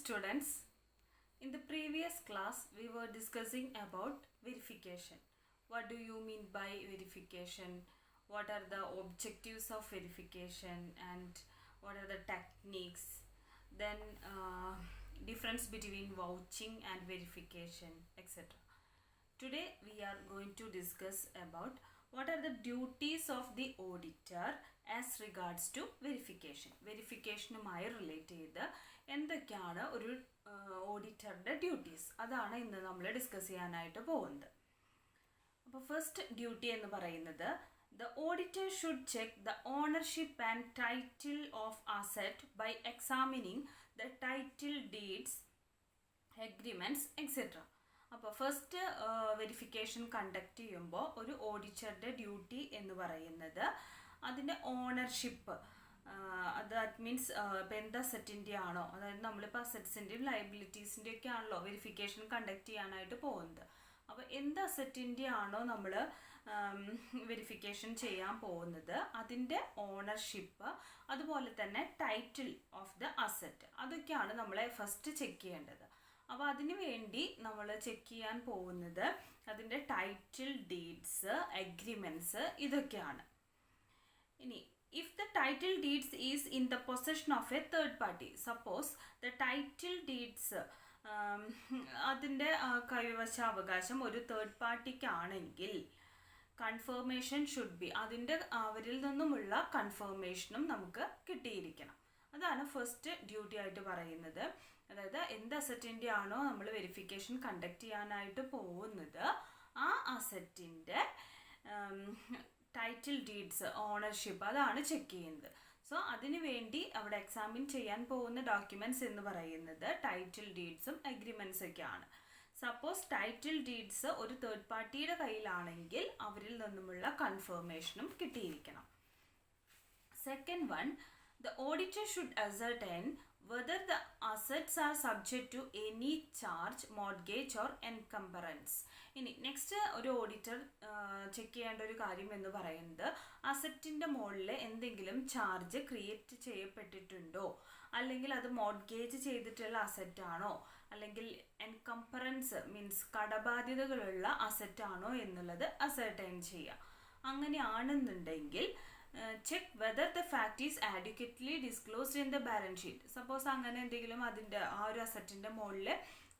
students. In the previous class, we were discussing about verification. What do you mean by verification? What are the objectives of verification and what are the techniques? Then difference between vouching and verification, etc. Today we are going to discuss about what are the duties of the auditor as regards to verification. വെരിഫിക്കേഷനുമായി relate ചെയ്ത് എന്തൊക്കെയാണ് ഒരു ഓഡിറ്ററുടെ duties, അതാണ് ഇന്ന് നമ്മൾ discuss ചെയ്യാനായിട്ട് പോകുന്നത്. അപ്പോൾ ഫസ്റ്റ് ഡ്യൂട്ടി എന്ന് പറയുന്നത് the auditor should check the ownership and title of asset by examining the title deeds, agreements, etc. അപ്പോൾ ഫസ്റ്റ് വെരിഫിക്കേഷൻ കണ്ടക്ട് ചെയ്യുമ്പോൾ ഒരു ഓഡിറ്ററുടെ ഡ്യൂട്ടി എന്ന് പറയുന്നത് അതിൻ്റെ ഓണർഷിപ്പ്, ദാറ്റ് മീൻസ് ഇപ്പോൾ എന്ത് അസറ്റിൻ്റെ ആണോ, അതായത് നമ്മളിപ്പോൾ അസറ്റ്സിൻ്റെയും ലയബിലിറ്റീസിൻ്റെയും ഒക്കെ ആണല്ലോ വെരിഫിക്കേഷൻ കണ്ടക്ട് ചെയ്യാനായിട്ട് പോകുന്നത്. അപ്പോൾ എന്ത് അസറ്റിൻ്റെ ആണോ നമ്മൾ വെരിഫിക്കേഷൻ ചെയ്യാൻ പോകുന്നത് അതിൻ്റെ ഓണർഷിപ്പ്, അതുപോലെ തന്നെ ടൈറ്റിൽ ഓഫ് ദ അസറ്റ്, അതൊക്കെയാണ് നമ്മളെ ഫസ്റ്റ് ചെക്ക് ചെയ്യേണ്ടത്. അപ്പോൾ അതിന് വേണ്ടി നമ്മൾ ചെക്ക് ചെയ്യാൻ പോകുന്നത് അതിൻ്റെ ടൈറ്റിൽ ഡീഡ്സ്, അഗ്രിമെൻറ്റ്സ്, ഇതൊക്കെയാണ്. ഇനി if the title deeds is in the possession of a third party, suppose the title deeds അതിൻ്റെ കൈവശാവകാശം ഒരു തേർഡ് പാർട്ടിക്കാണെങ്കിൽ കൺഫർമേഷൻ ഷുഡ് ബി, അതിൻ്റെ അവരിൽ നിന്നുമുള്ള കൺഫർമേഷനും നമുക്ക് കിട്ടിയിരിക്കണം. അതാണ് ഫസ്റ്റ് ഡ്യൂട്ടി ആയിട്ട് പറയുന്നത്. അതായത് എന്ത് അസറ്റിൻ്റെ ആണോ നമ്മൾ വെരിഫിക്കേഷൻ കണ്ടക്ട് ചെയ്യാനായിട്ട് പോകുന്നത് ആ അസറ്റിൻ്റെ ടൈറ്റിൽ ഡീഡ്സ്, ഓണർഷിപ്പ്, അതാണ് ചെക്ക് ചെയ്യുന്നത്. സോ അതിനു വേണ്ടി അവിടെ എക്സാമിൻ ചെയ്യാൻ പോകുന്ന ഡോക്യുമെൻറ്റ്സ് എന്ന് പറയുന്നത് ടൈറ്റിൽ ഡീഡ്സും അഗ്രിമെൻറ്റ്സ് ഒക്കെയാണ്. സപ്പോസ് ടൈറ്റിൽ ഡീഡ്സ് ഒരു തേർഡ് പാർട്ടിയുടെ കയ്യിലാണെങ്കിൽ അവരിൽ നിന്നുമുള്ള കൺഫർമേഷനും കിട്ടിയിരിക്കണം. Second one, the auditor should ascertain whether the assets are subject to any charge, mortgage or encumbrance. ഇനി നെക്സ്റ്റ് ഒരു ഓഡിറ്റർ ചെക്ക് ചെയ്യേണ്ട ഒരു കാര്യം എന്ന് പറയുന്നത് അസറ്റിൻ്റെ മുകളിൽ എന്തെങ്കിലും ചാർജ് ക്രിയേറ്റ് ചെയ്യപ്പെട്ടിട്ടുണ്ടോ, അല്ലെങ്കിൽ അത് മോർഗേജ് ചെയ്തിട്ടുള്ള അസറ്റാണോ, അല്ലെങ്കിൽ എൻകംപറൻസ് മീൻസ് കടബാധ്യതകളുള്ള അസറ്റാണോ എന്നുള്ളത് അസർട്ടൈൻ ചെയ്യുക. അങ്ങനെയാണെന്നുണ്ടെങ്കിൽ check whether the fact is adequately disclosed in the balance sheet. Suppose അങ്ങനെ എന്തെങ്കിലും അതിൻ്റെ ആ ഒരു അസറ്റിൻ്റെ മുകളിൽ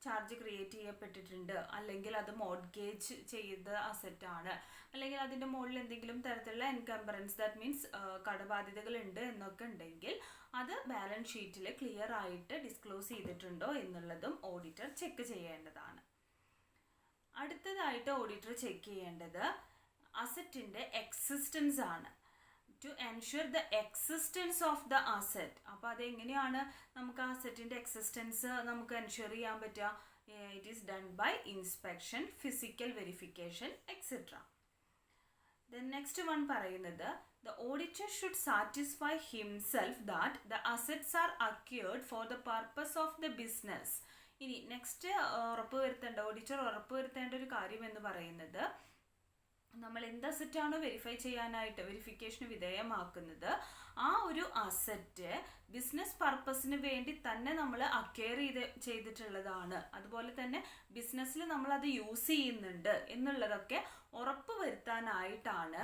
ചാർജ് ക്രിയേറ്റ് ചെയ്യപ്പെട്ടിട്ടുണ്ട്, അല്ലെങ്കിൽ അത് മോർഗേജ് ചെയ്ത അസറ്റാണ്, അല്ലെങ്കിൽ അതിൻ്റെ മുകളിൽ എന്തെങ്കിലും തരത്തിലുള്ള എൻകംബറൻസ്, ദാറ്റ് മീൻസ് കടബാധ്യതകൾ ഉണ്ട് എന്നൊക്കെ ഉണ്ടെങ്കിൽ അത് ബാലൻസ് ഷീറ്റിൽ ക്ലിയർ ആയിട്ട് ഡിസ്ക്ലോസ് ചെയ്തിട്ടുണ്ടോ എന്നുള്ളതും ഓഡിറ്റർ ചെക്ക് ചെയ്യേണ്ടതാണ്. അടുത്തതായിട്ട് ഓഡിറ്റർ ചെക്ക് ചെയ്യേണ്ടത് അസറ്റിൻ്റെ എക്സിസ്റ്റൻസ് ആണ്. To ensure the existence of the asset. അപ്പോൾ അതെങ്ങനെയാണ് നമുക്ക് ആ അസറ്റിൻ്റെ എക്സിസ്റ്റൻസ് നമുക്ക് എൻഷുർ ചെയ്യാൻ പറ്റുക? It is done by inspection, physical verification, etcetera. Then next one പറയുന്നത് the auditor should satisfy himself that the assets are acquired for the purpose of the business. ഇനി next auditor ഉറപ്പുവരുത്തേണ്ട ഒരു കാര്യം എന്ന് പറയുന്നത് നമ്മൾ എന്ത് അസറ്റാണോ വെരിഫിക്കേഷന് വിധേയമാക്കുന്നത് ആ ഒരു അസറ്റ് ബിസിനസ് പർപ്പസിന് വേണ്ടി തന്നെ നമ്മൾ അക്വയർ ചെയ്തിട്ടുള്ളതാണ്, അതുപോലെ തന്നെ ബിസിനസ്സിൽ നമ്മളത് യൂസ് ചെയ്യുന്നുണ്ട് എന്നുള്ളതൊക്കെ ഉറപ്പ് വരുത്താനായിട്ടാണ്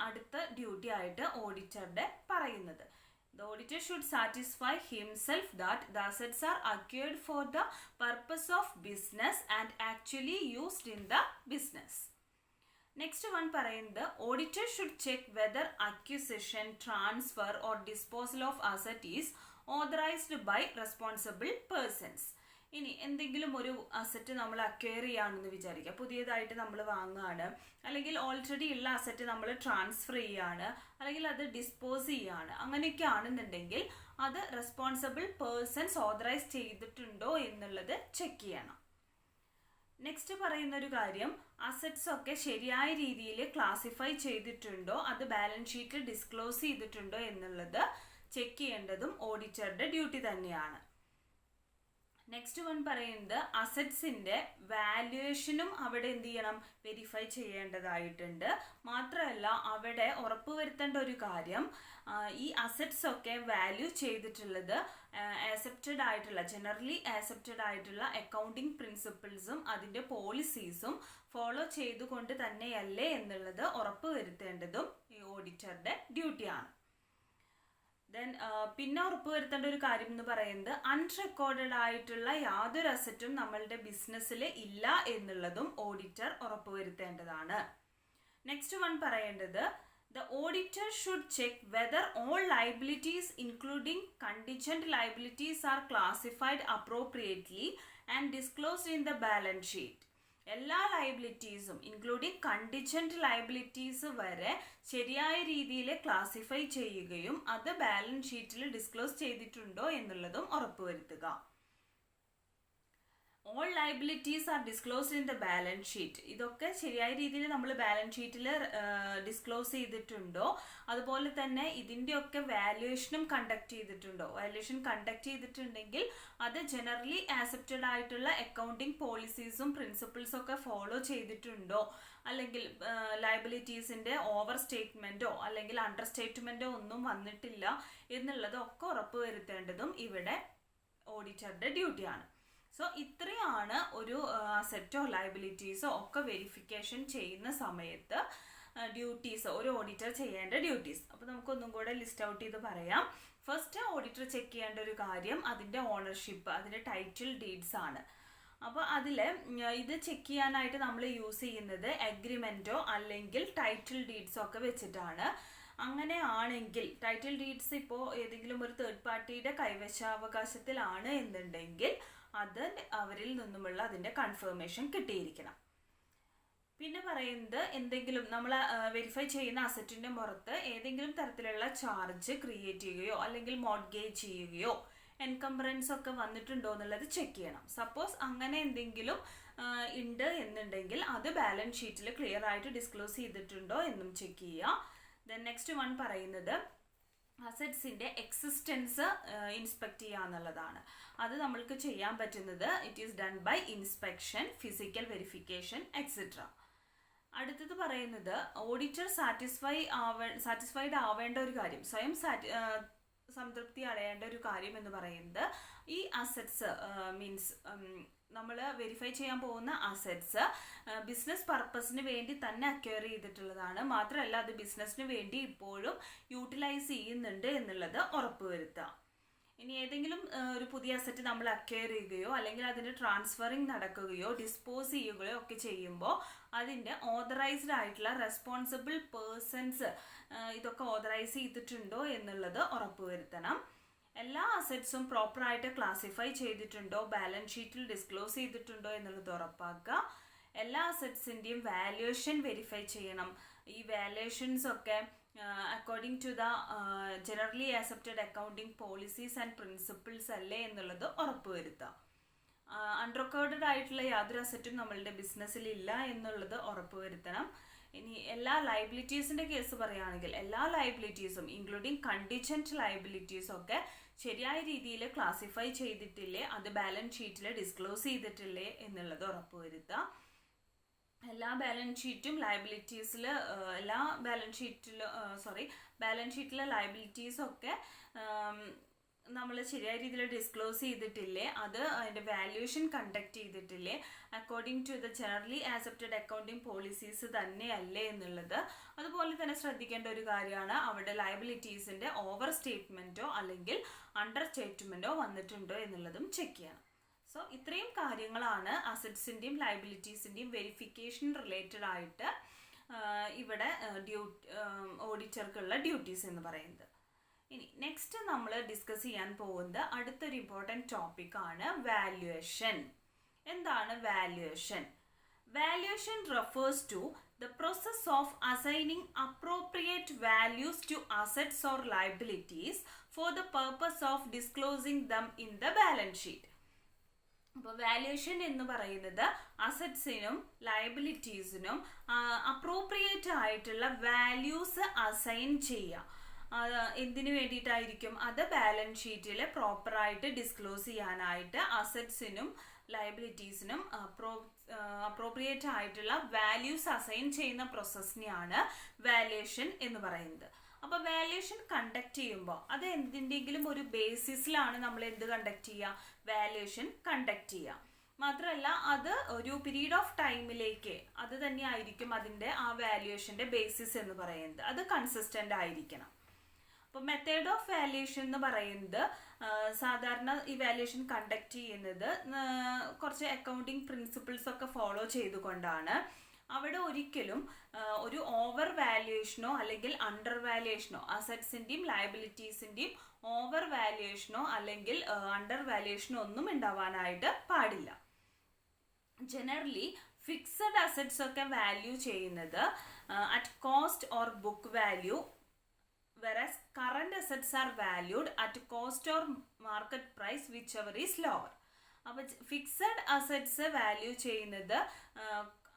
അടുത്ത ഡ്യൂട്ടി ആയിട്ട് ഓഡിറ്ററുടെ പറയുന്നത്. The auditor should satisfy himself that the assets are acquired for the purpose of business and actually used in the business. Next one പറയുന്നത് auditor should check whether acquisition, transfer or disposal of asset is authorised by responsible persons. ഇനി എന്തെങ്കിലും ഒരു asset നമ്മൾ acquire ചെയ്യുകയാണെന്ന് വിചാരിക്കുക, പുതിയതായിട്ട് നമ്മൾ വാങ്ങുകയാണ്, അല്ലെങ്കിൽ ഓൾറെഡി ഉള്ള അസറ്റ് നമ്മൾ ട്രാൻസ്ഫർ ചെയ്യുകയാണ്, അല്ലെങ്കിൽ അത് ഡിസ്പോസ് ചെയ്യുകയാണ്, അങ്ങനെയൊക്കെ ആണെന്നുണ്ടെങ്കിൽ അത് റെസ്പോൺസിബിൾ പേഴ്സൺസ് ഓതറൈസ് ചെയ്തിട്ടുണ്ടോ എന്നുള്ളത് ചെക്ക് ചെയ്യണം. നെക്സ്റ്റ് പറയുന്ന ഒരു കാര്യം അസറ്റ്സ് ഒക്കെ ശരിയായ രീതിയിൽ ക്ലാസിഫൈ ചെയ്തിട്ടുണ്ടോ, അത് ബാലൻസ് ഷീറ്റിൽ ഡിസ്ക്ലോസ് ചെയ്തിട്ടുണ്ടോ എന്നുള്ളത് ചെക്ക് ചെയ്യേണ്ടതും ഓഡിറ്ററുടെ ഡ്യൂട്ടി തന്നെയാണ്. നെക്സ്റ്റ് വൺ പറയുന്നത് അസറ്റ്സിൻ്റെ വാല്യുവേഷനും അവിടെ എന്ത് ചെയ്യണം, വെരിഫൈ ചെയ്യേണ്ടതായിട്ടുണ്ട്. മാത്രമല്ല അവിടെ ഉറപ്പുവരുത്തേണ്ട ഒരു കാര്യം, ഈ അസറ്റ്സ് ഒക്കെ വാല്യൂ ചെയ്തിട്ടുള്ളത് ആക്സെപ്റ്റഡ് ആയിട്ടുള്ള ജനറലി ആക്സെപ്റ്റഡ് ആയിട്ടുള്ള അക്കൗണ്ടിങ് പ്രിൻസിപ്പിൾസും അതിൻ്റെ പോളിസീസും ഫോളോ ചെയ്തുകൊണ്ട് തന്നെയല്ലേ എന്നുള്ളത് ഉറപ്പുവരുത്തേണ്ടതും ഈ ഓഡിറ്ററുടെ ഡ്യൂട്ടിയാണ്. ദെൻ പിന്നെ ഉറപ്പുവരുത്തേണ്ട ഒരു കാര്യം എന്ന് പറയുന്നത് അൺറെക്കോർഡഡ് ആയിട്ടുള്ള യാതൊരു അസറ്റും നമ്മളുടെ ബിസിനസ്സിൽ ഇല്ല എന്നുള്ളതും ഓഡിറ്റർ ഉറപ്പുവരുത്തേണ്ടതാണ്. നെക്സ്റ്റ് വൺ പറയേണ്ടത് the auditor should check whether all liabilities including contingent liabilities are classified appropriately and disclosed in the balance sheet. എല്ലാ ലയബിലിറ്റീസും ഇൻക്ലൂഡിങ് കണ്ടിജന്റ് ലയബിലിറ്റീസ് വരെ ശരിയായ രീതിയിൽ ക്ലാസിഫൈ ചെയ്യുകയും അത് ബാലൻസ് ഷീറ്റിൽ ഡിസ്ക്ലോസ് ചെയ്തിട്ടുണ്ടോ എന്നുള്ളതും ഉറപ്പുവരുത്തുക. All liabilities R disclosed in the balance sheet. ഇതൊക്കെ ശരിയായ രീതിയിൽ നമ്മൾ ബാലൻസ് ഷീറ്റിൽ ഡിസ്ക്ലോസ് ചെയ്തിട്ടുണ്ടോ, അതുപോലെ തന്നെ ഇതിൻ്റെയൊക്കെ വാല്യുവേഷനും കണ്ടക്ട് ചെയ്തിട്ടുണ്ടോ. വാല്യുവേഷൻ കണ്ടക്ട് ചെയ്തിട്ടുണ്ടെങ്കിൽ അത് ജനറലി ആക്സെപ്റ്റഡ് ആയിട്ടുള്ള അക്കൗണ്ടിങ് പോളിസീസും പ്രിൻസിപ്പിൾസും ഒക്കെ ഫോളോ ചെയ്തിട്ടുണ്ടോ, അല്ലെങ്കിൽ ലയബിലിറ്റീസിൻ്റെ ഓവർ സ്റ്റേറ്റ്മെൻറ്റോ അല്ലെങ്കിൽ അണ്ടർ സ്റ്റേറ്റ്മെൻറ്റോ ഒന്നും വന്നിട്ടില്ല എന്നുള്ളതൊക്കെ ഉറപ്പുവരുത്തേണ്ടതും ഇവിടെ ഓഡിറ്ററുടെ ഡ്യൂട്ടിയാണ്. സോ ഇത്രയാണ് ഒരു അസറ്റോ ലയബിലിറ്റീസോ ഒക്കെ വെരിഫിക്കേഷൻ ചെയ്യുന്ന സമയത്ത് ഡ്യൂട്ടീസ്, ഒരു ഓഡിറ്റർ ചെയ്യേണ്ട ഡ്യൂട്ടീസ്. അപ്പോൾ നമുക്കൊന്നും കൂടെ ലിസ്റ്റ് ഔട്ട് ചെയ്ത് പറയാം. ഫസ്റ്റ് ഓഡിറ്റർ ചെക്ക് ചെയ്യേണ്ട ഒരു കാര്യം അതിൻ്റെ ഓണർഷിപ്പ്, അതിൻ്റെ ടൈറ്റിൽ ഡീഡ്സ് ആണ്. അപ്പോൾ അതിൽ ഇത് ചെക്ക് ചെയ്യാനായിട്ട് നമ്മൾ യൂസ് ചെയ്യുന്നത് അഗ്രിമെൻറ്റോ അല്ലെങ്കിൽ ടൈറ്റിൽ ഡീഡ്സോ ഒക്കെ വെച്ചിട്ടാണ്. അങ്ങനെ ആണെങ്കിൽ ടൈറ്റിൽ ഡീഡ്സ് ഇപ്പോൾ ഏതെങ്കിലും ഒരു തേർഡ് പാർട്ടിയുടെ കൈവശാവകാശത്തിലാണ് എന്നുണ്ടെങ്കിൽ അത് അവരിൽ നിന്നുമുള്ള അതിൻ്റെ കൺഫർമേഷൻ കിട്ടിയിരിക്കണം. പിന്നെ പറയുന്നത് എന്തെങ്കിലും നമ്മൾ വെരിഫൈ ചെയ്യുന്ന അസറ്റിൻ്റെ പുറത്ത് ഏതെങ്കിലും തരത്തിലുള്ള ചാർജ് ക്രിയേറ്റ് ചെയ്യുകയോ അല്ലെങ്കിൽ മോഡ്ഗേജ് ചെയ്യുകയോ എൻകംബറൻസ് ഒക്കെ വന്നിട്ടുണ്ടോ എന്നുള്ളത് ചെക്ക് ചെയ്യണം. സപ്പോസ് അങ്ങനെ എന്തെങ്കിലും ഉണ്ട് എന്നുണ്ടെങ്കിൽ അത് ബാലൻസ് ഷീറ്റിൽ ക്ലിയർ ആയിട്ട് ഡിസ്ക്ലോസ് ചെയ്തിട്ടുണ്ടോ എന്നും ചെക്ക് ചെയ്യുക. ദെൻ നെക്സ്റ്റ് വൺ പറയുന്നത് അസറ്റ്സിൻ്റെ എക്സിസ്റ്റൻസ് ഇൻസ്പെക്ട് ചെയ്യുക എന്നുള്ളതാണ്. അത് നമ്മൾക്ക് ചെയ്യാൻ പറ്റുന്നത് it is done by inspection, physical verification അടുത്തത് പറയുന്നത് ഓഡിറ്റർ സാറ്റിസ്ഫൈഡ് ആവേണ്ട ഒരു കാര്യം, സ്വയം സംതൃപ്തി അടയേണ്ട ഒരു കാര്യം എന്ന് പറയുന്നത് ഈ അസറ്റ്സ് മീൻസ് നമ്മൾ വെരിഫൈ ചെയ്യാൻ പോകുന്ന അസറ്റ്സ് ബിസിനസ് പർപ്പസിന് വേണ്ടി തന്നെ അക്വയർ ചെയ്തിട്ടുള്ളതാണ്. മാത്രമല്ല അത് ബിസിനസ്സിന് വേണ്ടി ഇപ്പോഴും യൂട്ടിലൈസ് ചെയ്യുന്നുണ്ട് എന്നുള്ളത് ഉറപ്പുവരുത്തുക. ഇനി ഏതെങ്കിലും ഒരു പുതിയ അസറ്റ് നമ്മൾ അക്വയർ ചെയ്യുകയോ അല്ലെങ്കിൽ അതിൻ്റെ ട്രാൻസ്ഫറിങ് നടക്കുകയോ ഡിസ്പോസ് ചെയ്യുകയോ ഒക്കെ ചെയ്യുമ്പോൾ അതിൻ്റെ ഓതറൈസ്ഡ് ആയിട്ടുള്ള റെസ്പോൺസിബിൾ പേഴ്സൺസ് ഇതൊക്കെ ഓതറൈസ് ചെയ്തിട്ടുണ്ടോ എന്നുള്ളത് ഉറപ്പുവരുത്തണം. എല്ലാ അസറ്റ്സും പ്രോപ്പറായിട്ട് ക്ലാസിഫൈ ചെയ്തിട്ടുണ്ടോ, ബാലൻസ് ഷീറ്റിൽ ഡിസ്ക്ലോസ് ചെയ്തിട്ടുണ്ടോ എന്നുള്ളത് ഉറപ്പാക്കുക. എല്ലാ അസറ്റ്സിൻ്റെയും വാല്യുവേഷൻ വെരിഫൈ ചെയ്യണം. ഈ വാല്യുവേഷൻസ് ഒക്കെ according to the generally accepted accounting policies and principles അല്ലേ എന്നുള്ളത് ഉറപ്പുവരുത്താം. അൺറെക്കോർഡഡ് ആയിട്ടുള്ള യാതൊരു അസറ്റും നമ്മളുടെ ബിസിനസ്സിൽ ഇല്ല എന്നുള്ളത് ഉറപ്പുവരുത്തണം. ഇനി എല്ലാ ലയബിലിറ്റീസിൻ്റെ കേസ് പറയുകയാണെങ്കിൽ എല്ലാ ലയബിലിറ്റീസും ഇൻക്ലൂഡിങ് കണ്ടിജന്റ് ലയബിലിറ്റീസും ഒക്കെ ശരിയായ രീതിയിൽ ക്ലാസിഫൈ ചെയ്തിട്ടില്ലേ, അത് ബാലൻസ് ഷീറ്റിൽ ഡിസ്ക്ലോസ് ചെയ്തിട്ടില്ലേ എന്നുള്ളത് ഉറപ്പുവരുത്തുക. എല്ലാ ബാലൻസ് ഷീറ്റും ലയബിലിറ്റീസിൽ ബാലൻസ് ഷീറ്റിലെ ലയബിലിറ്റീസൊക്കെ നമ്മൾ ശരിയായ രീതിയിൽ ഡിസ്ക്ലോസ് ചെയ്തിട്ടില്ലേ, അത് അതിൻ്റെ വാല്യുവേഷൻ കണ്ടക്ട് ചെയ്തിട്ടില്ലേ, according to the generally accepted accounting policies തന്നെയല്ലേ എന്നുള്ളത്. അതുപോലെ തന്നെ ശ്രദ്ധിക്കേണ്ട ഒരു കാര്യമാണ് അവിടെ ലയബിലിറ്റീസിൻ്റെ ഓവർ സ്റ്റേറ്റ്മെൻറ്റോ അല്ലെങ്കിൽ അണ്ടർ സ്റ്റേറ്റ്മെൻറ്റോ വന്നിട്ടുണ്ടോ എന്നുള്ളതും ചെക്ക് ചെയ്യണം. സോ ഇത്രയും കാര്യങ്ങളാണ് അസറ്റ്സിൻ്റെയും ലയബിലിറ്റീസിൻ്റെയും വെരിഫിക്കേഷൻ റിലേറ്റഡ് ആയിട്ട് ഇവിടെ ഓഡിറ്റർക്കുള്ള ഡ്യൂട്ടീസ് എന്ന് പറയുന്നത്. ഇനി നെക്സ്റ്റ് നമ്മൾ ഡിസ്കസ് ചെയ്യാൻ പോകുന്നത് അടുത്തൊരു ഇമ്പോർട്ടൻറ്റ് ടോപ്പിക്കാണ് വാല്യുവേഷൻ. എന്താണ് valuation? Valuation refers to the process of assigning appropriate values to assets or liabilities for the purpose of disclosing them in the balance sheet. അപ്പോൾ വാല്യുവേഷൻ എന്ന് പറയുന്നത് അസറ്റ്സിനും ലയബിലിറ്റീസിനും അപ്രോപ്രിയേറ്റ് ആയിട്ടുള്ള വാല്യൂസ് അസൈൻ ചെയ്യുക. എന്തിനു വേണ്ടിയിട്ടായിരിക്കും? അത് ബാലൻസ് ഷീറ്റിൽ പ്രോപ്പറായിട്ട് ഡിസ്ക്ലോസ് ചെയ്യാനായിട്ട് അസറ്റ്സിനും ലയബിലിറ്റീസിനും അപ്രോപ്രിയേറ്റ് ആയിട്ടുള്ള വാല്യൂസ് അസൈൻ ചെയ്യുന്ന പ്രോസസ്സിനെയാണ് വാല്യുവേഷൻ എന്ന് പറയുന്നത്. അപ്പോൾ വാല്യുവേഷൻ കണ്ടക്ട് ചെയ്യുമ്പോൾ അത് എന്തിൻ്റെങ്കിലും ഒരു ബേസിസിലാണ് നമ്മൾ എന്ത് കണ്ടക്ട് ചെയ്യുക? വാല്യുവേഷൻ കണ്ടക്ട് ചെയ്യുക. മാത്രമല്ല അത് ഒരു പീരീഡ് ഓഫ് ടൈമിലേക്ക് അത് തന്നെ ആയിരിക്കും അതിൻ്റെ ആ വാല്യുവേഷൻ്റെ ബേസിസ് എന്ന് പറയുന്നത്. അത് കൺസിസ്റ്റൻ്റ് ആയിരിക്കണം. അപ്പോൾ മെത്തേഡ് ഓഫ് വാല്യുവേഷൻ എന്ന് പറയുന്നത് സാധാരണ ഈ വാല്യുവേഷൻ കണ്ടക്ട് ചെയ്യുന്നത് കുറച്ച് അക്കൗണ്ടിങ് പ്രിൻസിപ്പിൾസ് ഒക്കെ ഫോളോ ചെയ്തുകൊണ്ടാണ്. അവിടെ ഒരിക്കലും ഒരു ഓവർ വാല്യുവേഷനോ അല്ലെങ്കിൽ അണ്ടർ വാല്യുവേഷനോ അസറ്റ്സിൻ്റെയും ലയബിലിറ്റീസിൻ്റെയും ഓവർ വാല്യുവേഷനോ അല്ലെങ്കിൽ അണ്ടർ വാല്യുവേഷനോ ഒന്നും ഉണ്ടാവാനായിട്ട് പാടില്ല. ജനറലി ഫിക്സഡ് അസറ്റ്സ് ഒക്കെ വാല്യൂ ചെയ്യുന്നത് at cost or book value, whereas current assets are valued at cost or market price whichever is lower. അപ്പോൾ ഫിക്സഡ് അസറ്റ്സ് വാല്യൂ ചെയ്യുന്നത്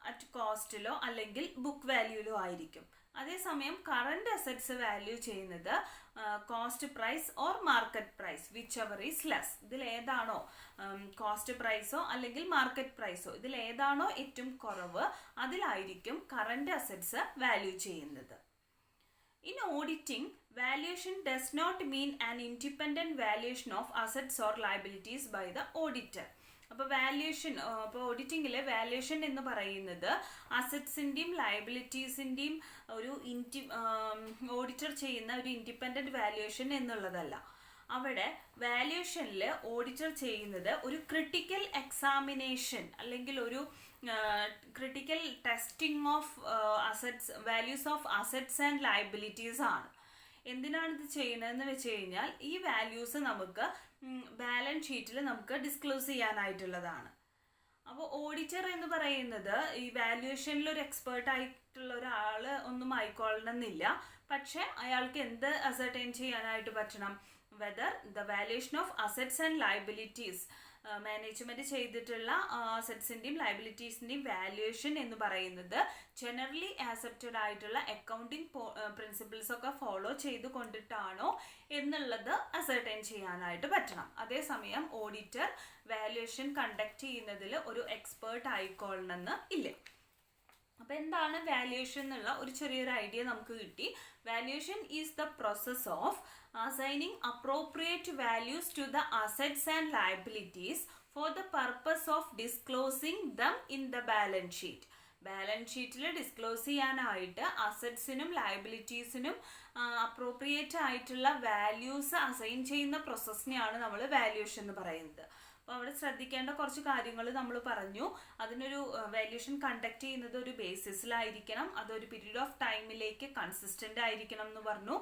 അറ്റ് കോസ്റ്റിലോ അല്ലെങ്കിൽ ബുക്ക് വാല്യൂലോ ആയിരിക്കും. അതേസമയം കറണ്ട് അസറ്റ്സ് വാല്യൂ ചെയ്യുന്നത് cost price or market price which is less. ഇതിലേതാണോ cost പ്രൈസോ അല്ലെങ്കിൽ മാർക്കറ്റ് പ്രൈസോ ഇതിലേതാണോ ഏറ്റവും കുറവ് അതിലായിരിക്കും കറണ്ട് അസറ്റ്സ് വാല്യൂ ചെയ്യുന്നത്. In auditing, valuation does not mean an independent valuation of assets or liabilities by the auditor. അപ്പോൾ വാല്യുവേഷൻ, അപ്പോൾ ഓഡിറ്റിങ്ങിലെ വാല്യുവേഷൻ എന്ന് പറയുന്നത് അസറ്റ്സിൻ്റെയും ലയബിലിറ്റീസിൻ്റെയും ഒരു ഓഡിറ്റർ ചെയ്യുന്ന ഒരു ഇൻഡിപെൻഡൻറ്റ് വാല്യുവേഷൻ എന്നുള്ളതല്ല. അവിടെ വാല്യുവേഷനിൽ ഓഡിറ്റർ ചെയ്യുന്നത് ഒരു ക്രിട്ടിക്കൽ എക്സാമിനേഷൻ അല്ലെങ്കിൽ ഒരു critical testing of assets, values of assets and liabilities ആണ്. എന്തിനാണ് ഇത് ചെയ്യുന്നതെന്ന് വെച്ച് കഴിഞ്ഞാൽ ഈ വാല്യൂസ് നമുക്ക് ബാലൻസ് ഷീറ്റിൽ നമുക്ക് ഡിസ്ക്ലോസ് ചെയ്യാനായിട്ടുള്ളതാണ്. അപ്പോൾ ഓഡിറ്റർ എന്ന് പറയുന്നത് ഈ വാല്യുവേഷനിൽ ഒരു എക്സ്പേർട്ട് ആയിട്ടുള്ള ഒരാൾ ഒന്നും ആയിക്കൊള്ളണമെന്നില്ല. പക്ഷെ അയാൾക്ക് എന്ത് അസർട്ടൈൻ ചെയ്യാനായിട്ട് പറ്റണം? Whether the valuation of assets and liabilities, management ചെയ്തിട്ടുള്ള അസറ്റ്സിൻ്റെയും ലയബിലിറ്റീസിൻ്റെയും വാല്യുവേഷൻ എന്ന് പറയുന്നത് ജനറലി ആക്സെപ്റ്റഡ് ആയിട്ടുള്ള അക്കൗണ്ടിങ് പ്രിൻസിപ്പിൾസ് ഒക്കെ ഫോളോ ചെയ്ത് കൊണ്ടിട്ടാണോ എന്നുള്ളത് അസർട്ടൈൻ ചെയ്യാനായിട്ട് പറ്റണം. അതേസമയം ഓഡിറ്റർ വാല്യുവേഷൻ കണ്ടക്ട് ചെയ്യുന്നതിൽ ഒരു എക്സ്പേർട്ട് ആയിക്കൊള്ളണമെന്ന് ഇല്ല. അപ്പോൾ എന്താണ് വാല്യുവേഷൻ എന്നുള്ള ഒരു ചെറിയൊരു ഐഡിയ നമുക്ക് കിട്ടി. Valuation is the process of assigning appropriate values to the assets and liabilities for the purpose of disclosing them in the balance sheet. Balance ഷീറ്റിൽ ഡിസ്ക്ലോസ് ചെയ്യാനായിട്ട് അസറ്റ്സിനും ലയബിലിറ്റീസിനും അപ്രോപ്രിയേറ്റ് ആയിട്ടുള്ള വാല്യൂസ് അസൈൻ ചെയ്യുന്ന പ്രോസസ്സിനെയാണ് നമ്മൾ വാല്യുവേഷൻ എന്ന് പറയുന്നത്. അപ്പോൾ അവിടെ ശ്രദ്ധിക്കേണ്ട കുറച്ച് കാര്യങ്ങൾ നമ്മൾ പറഞ്ഞു. അതിനൊരു വാല്യുവേഷൻ കണ്ടക്ട് ചെയ്യുന്നത് ഒരു ബേസിസിലായിരിക്കണം, അതൊരു പീരീഡ് ഓഫ് ടൈമിലേക്ക് കൺസിസ്റ്റൻ്റ് ആയിരിക്കണം എന്ന് പറഞ്ഞു.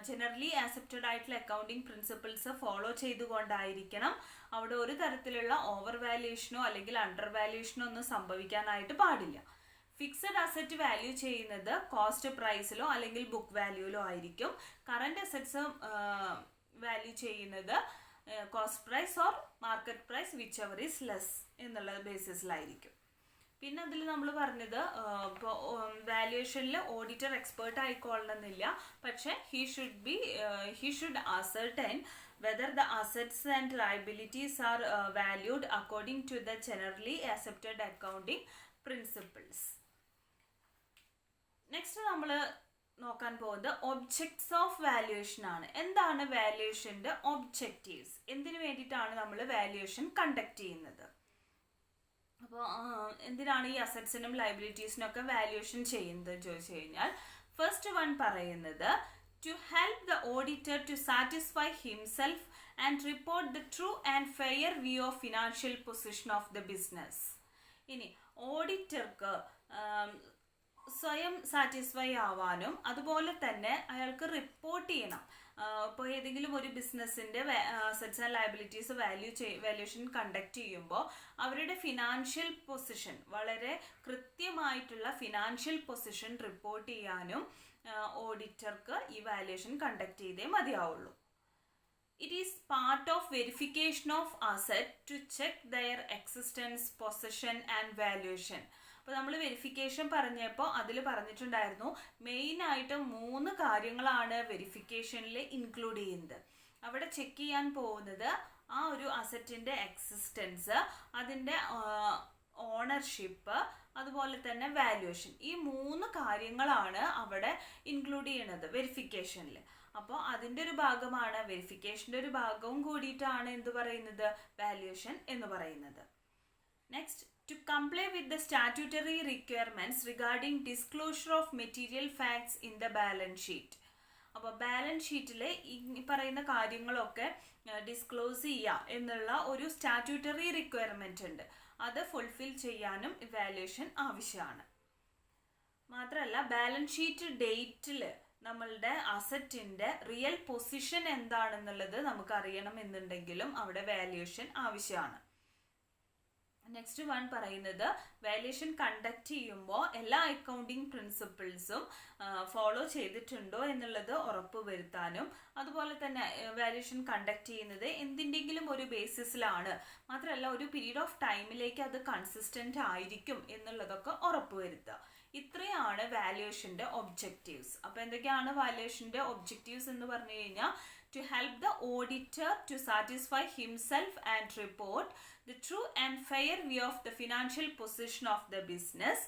ജനറലി ആക്സെപ്റ്റഡ് ആയിട്ടുള്ള അക്കൗണ്ടിങ് പ്രിൻസിപ്പിൾസ് ഫോളോ ചെയ്തുകൊണ്ടായിരിക്കണം. അവിടെ ഒരു തരത്തിലുള്ള ഓവർ വാല്യുവേഷനോ അല്ലെങ്കിൽ അണ്ടർ വാല്യുവേഷനോ ഒന്നും സംഭവിക്കാനായിട്ട് പാടില്ല. ഫിക്സഡ് അസറ്റ് വാല്യൂ ചെയ്യുന്നത് കോസ്റ്റ് പ്രൈസിലോ അല്ലെങ്കിൽ ബുക്ക് വാല്യൂലോ ആയിരിക്കും. കറണ്ട് അസറ്റ്സ് വാല്യൂ ചെയ്യുന്നത് cost price or market price whichever is less എന്നുള്ള ബേസിസിലായിരിക്കും. പിന്നെ അതിൽ നമ്മൾ പറഞ്ഞത് ഇപ്പോൾ വാല്യുവേഷനിൽ ഓഡിറ്റർ എക്സ്പേർട്ട് ആയിക്കൊള്ളണമെന്നില്ല. പക്ഷേ he should ascertain whether the assets and liabilities are valued according to the generally accepted accounting principles. Next നമ്മൾ നോക്കാൻ പോകുന്നത് ഒബ്ജക്ട്സ് ഓഫ് വാല്യുവേഷൻ ആണ്. എന്താണ് വാല്യുവേഷൻ്റെ ഒബ്ജക്റ്റീവ്സ്? എന്തിനു വേണ്ടിയിട്ടാണ് നമ്മൾ വാല്യുവേഷൻ കണ്ടക്ട് ചെയ്യുന്നത്? അപ്പോൾ എന്തിനാണ് ഈ അസറ്റ്സിനും ലയബിലിറ്റീസിനും ഒക്കെ വാല്യുവേഷൻ ചെയ്യുന്നത് ചോദിച്ചു കഴിഞ്ഞാൽ ഫസ്റ്റ് വൺ പറയുന്നത് to help the auditor to satisfy himself and report the true and fair view of financial position of the business. ഇനി ഓഡിറ്റർക്ക് സ്വയം സാറ്റിസ്ഫൈ ആവാനും അതുപോലെ തന്നെ അയാൾക്ക് റിപ്പോർട്ട് ചെയ്യണം. ഇപ്പോൾ ഏതെങ്കിലും ഒരു ബിസിനസ്സിൻ്റെ assets and liabilities valuation conduct ചെയ്യുമ്പോൾ അവരുടെ ഫിനാൻഷ്യൽ പൊസിഷൻ, വളരെ കൃത്യമായിട്ടുള്ള ഫിനാൻഷ്യൽ പൊസിഷൻ റിപ്പോർട്ട് ചെയ്യാനും ഓഡിറ്റർക്ക് ഈ വാല്യുവേഷൻ കണ്ടക്ട് ചെയ്തേ മതിയാവുള്ളൂ. It is part of verification of asset to check their existence, position and valuation. അപ്പോൾ നമ്മൾ വെരിഫിക്കേഷൻ പറഞ്ഞപ്പോൾ അതിൽ പറഞ്ഞിട്ടുണ്ടായിരുന്നു മെയിനായിട്ട് 3 കാര്യങ്ങളാണ് വെരിഫിക്കേഷനിൽ ഇൻക്ലൂഡ് ചെയ്യുന്നത്. അവിടെ ചെക്ക് ചെയ്യാൻ പോകുന്നത് ആ ഒരു അസറ്റിൻ്റെ എക്സിസ്റ്റൻസ്, അതിൻ്റെ ഓണർഷിപ്പ്, അതുപോലെ തന്നെ വാല്യുവേഷൻ. ഈ 3 കാര്യങ്ങളാണ് അവിടെ ഇൻക്ലൂഡ് ചെയ്യണത് വെരിഫിക്കേഷനിൽ. അപ്പോൾ അതിൻ്റെ ഒരു ഭാഗമാണ്, വെരിഫിക്കേഷൻ്റെ ഒരു ഭാഗവും കൂടിയിട്ടാണ് എന്ത് പറയുന്നത്, വാല്യുവേഷൻ എന്ന് പറയുന്നത്. Next, to comply with the statutory requirements regarding disclosure of material facts in the balance sheet. അപ്പോൾ ബാലൻസ് ഷീറ്റിൽ ഈ പറയുന്ന കാര്യങ്ങളൊക്കെ ഡിസ്ക്ലോസ് ചെയ്യുക എന്നുള്ള ഒരു സ്റ്റാറ്റ്യൂട്ടറി റിക്വയർമെൻ്റ് ഉണ്ട്. അത് ഫുൾഫിൽ ചെയ്യാനും വാല്യുവേഷൻ ആവശ്യമാണ്. മാത്രമല്ല ബാലൻസ് ഷീറ്റ് ഡേറ്റിൽ നമ്മളുടെ അസറ്റിൻ്റെ റിയൽ പൊസിഷൻ എന്താണെന്നുള്ളത് നമുക്ക് അറിയണം എന്നുണ്ടെങ്കിലും അവിടെ വാല്യുവേഷൻ ആവശ്യമാണ്. നെക്സ്റ്റ് വൺ പറയുന്നത് വാല്യുവേഷൻ കണ്ടക്ട് ചെയ്യുമ്പോൾ എല്ലാ അക്കൗണ്ടിങ് പ്രിൻസിപ്പിൾസും ഫോളോ ചെയ്തിട്ടുണ്ടോ എന്നുള്ളത് ഉറപ്പ് വരുത്താനും, അതുപോലെ തന്നെ വാല്യുവേഷൻ കണ്ടക്ട് ചെയ്യുന്നത് എന്തിൻ്റെങ്കിലും ഒരു ബേസിസിലാണ്, മാത്രമല്ല ഒരു പീരീഡ് ഓഫ് ടൈമിലേക്ക് അത് കൺസിസ്റ്റൻ്റ് ആയിരിക്കും എന്നുള്ളതൊക്കെ ഉറപ്പ് വരുത്തുക. ഇത്രയാണ് വാല്യുവേഷൻ്റെ ഒബ്ജക്റ്റീവ്സ്. അപ്പോൾ എന്തൊക്കെയാണ് വാല്യുവേഷൻ്റെ ഒബ്ജക്റ്റീവ്സ് എന്ന് പറഞ്ഞു കഴിഞ്ഞാൽ, to help the auditor to satisfy himself and report the true and fair view of the financial position of the business.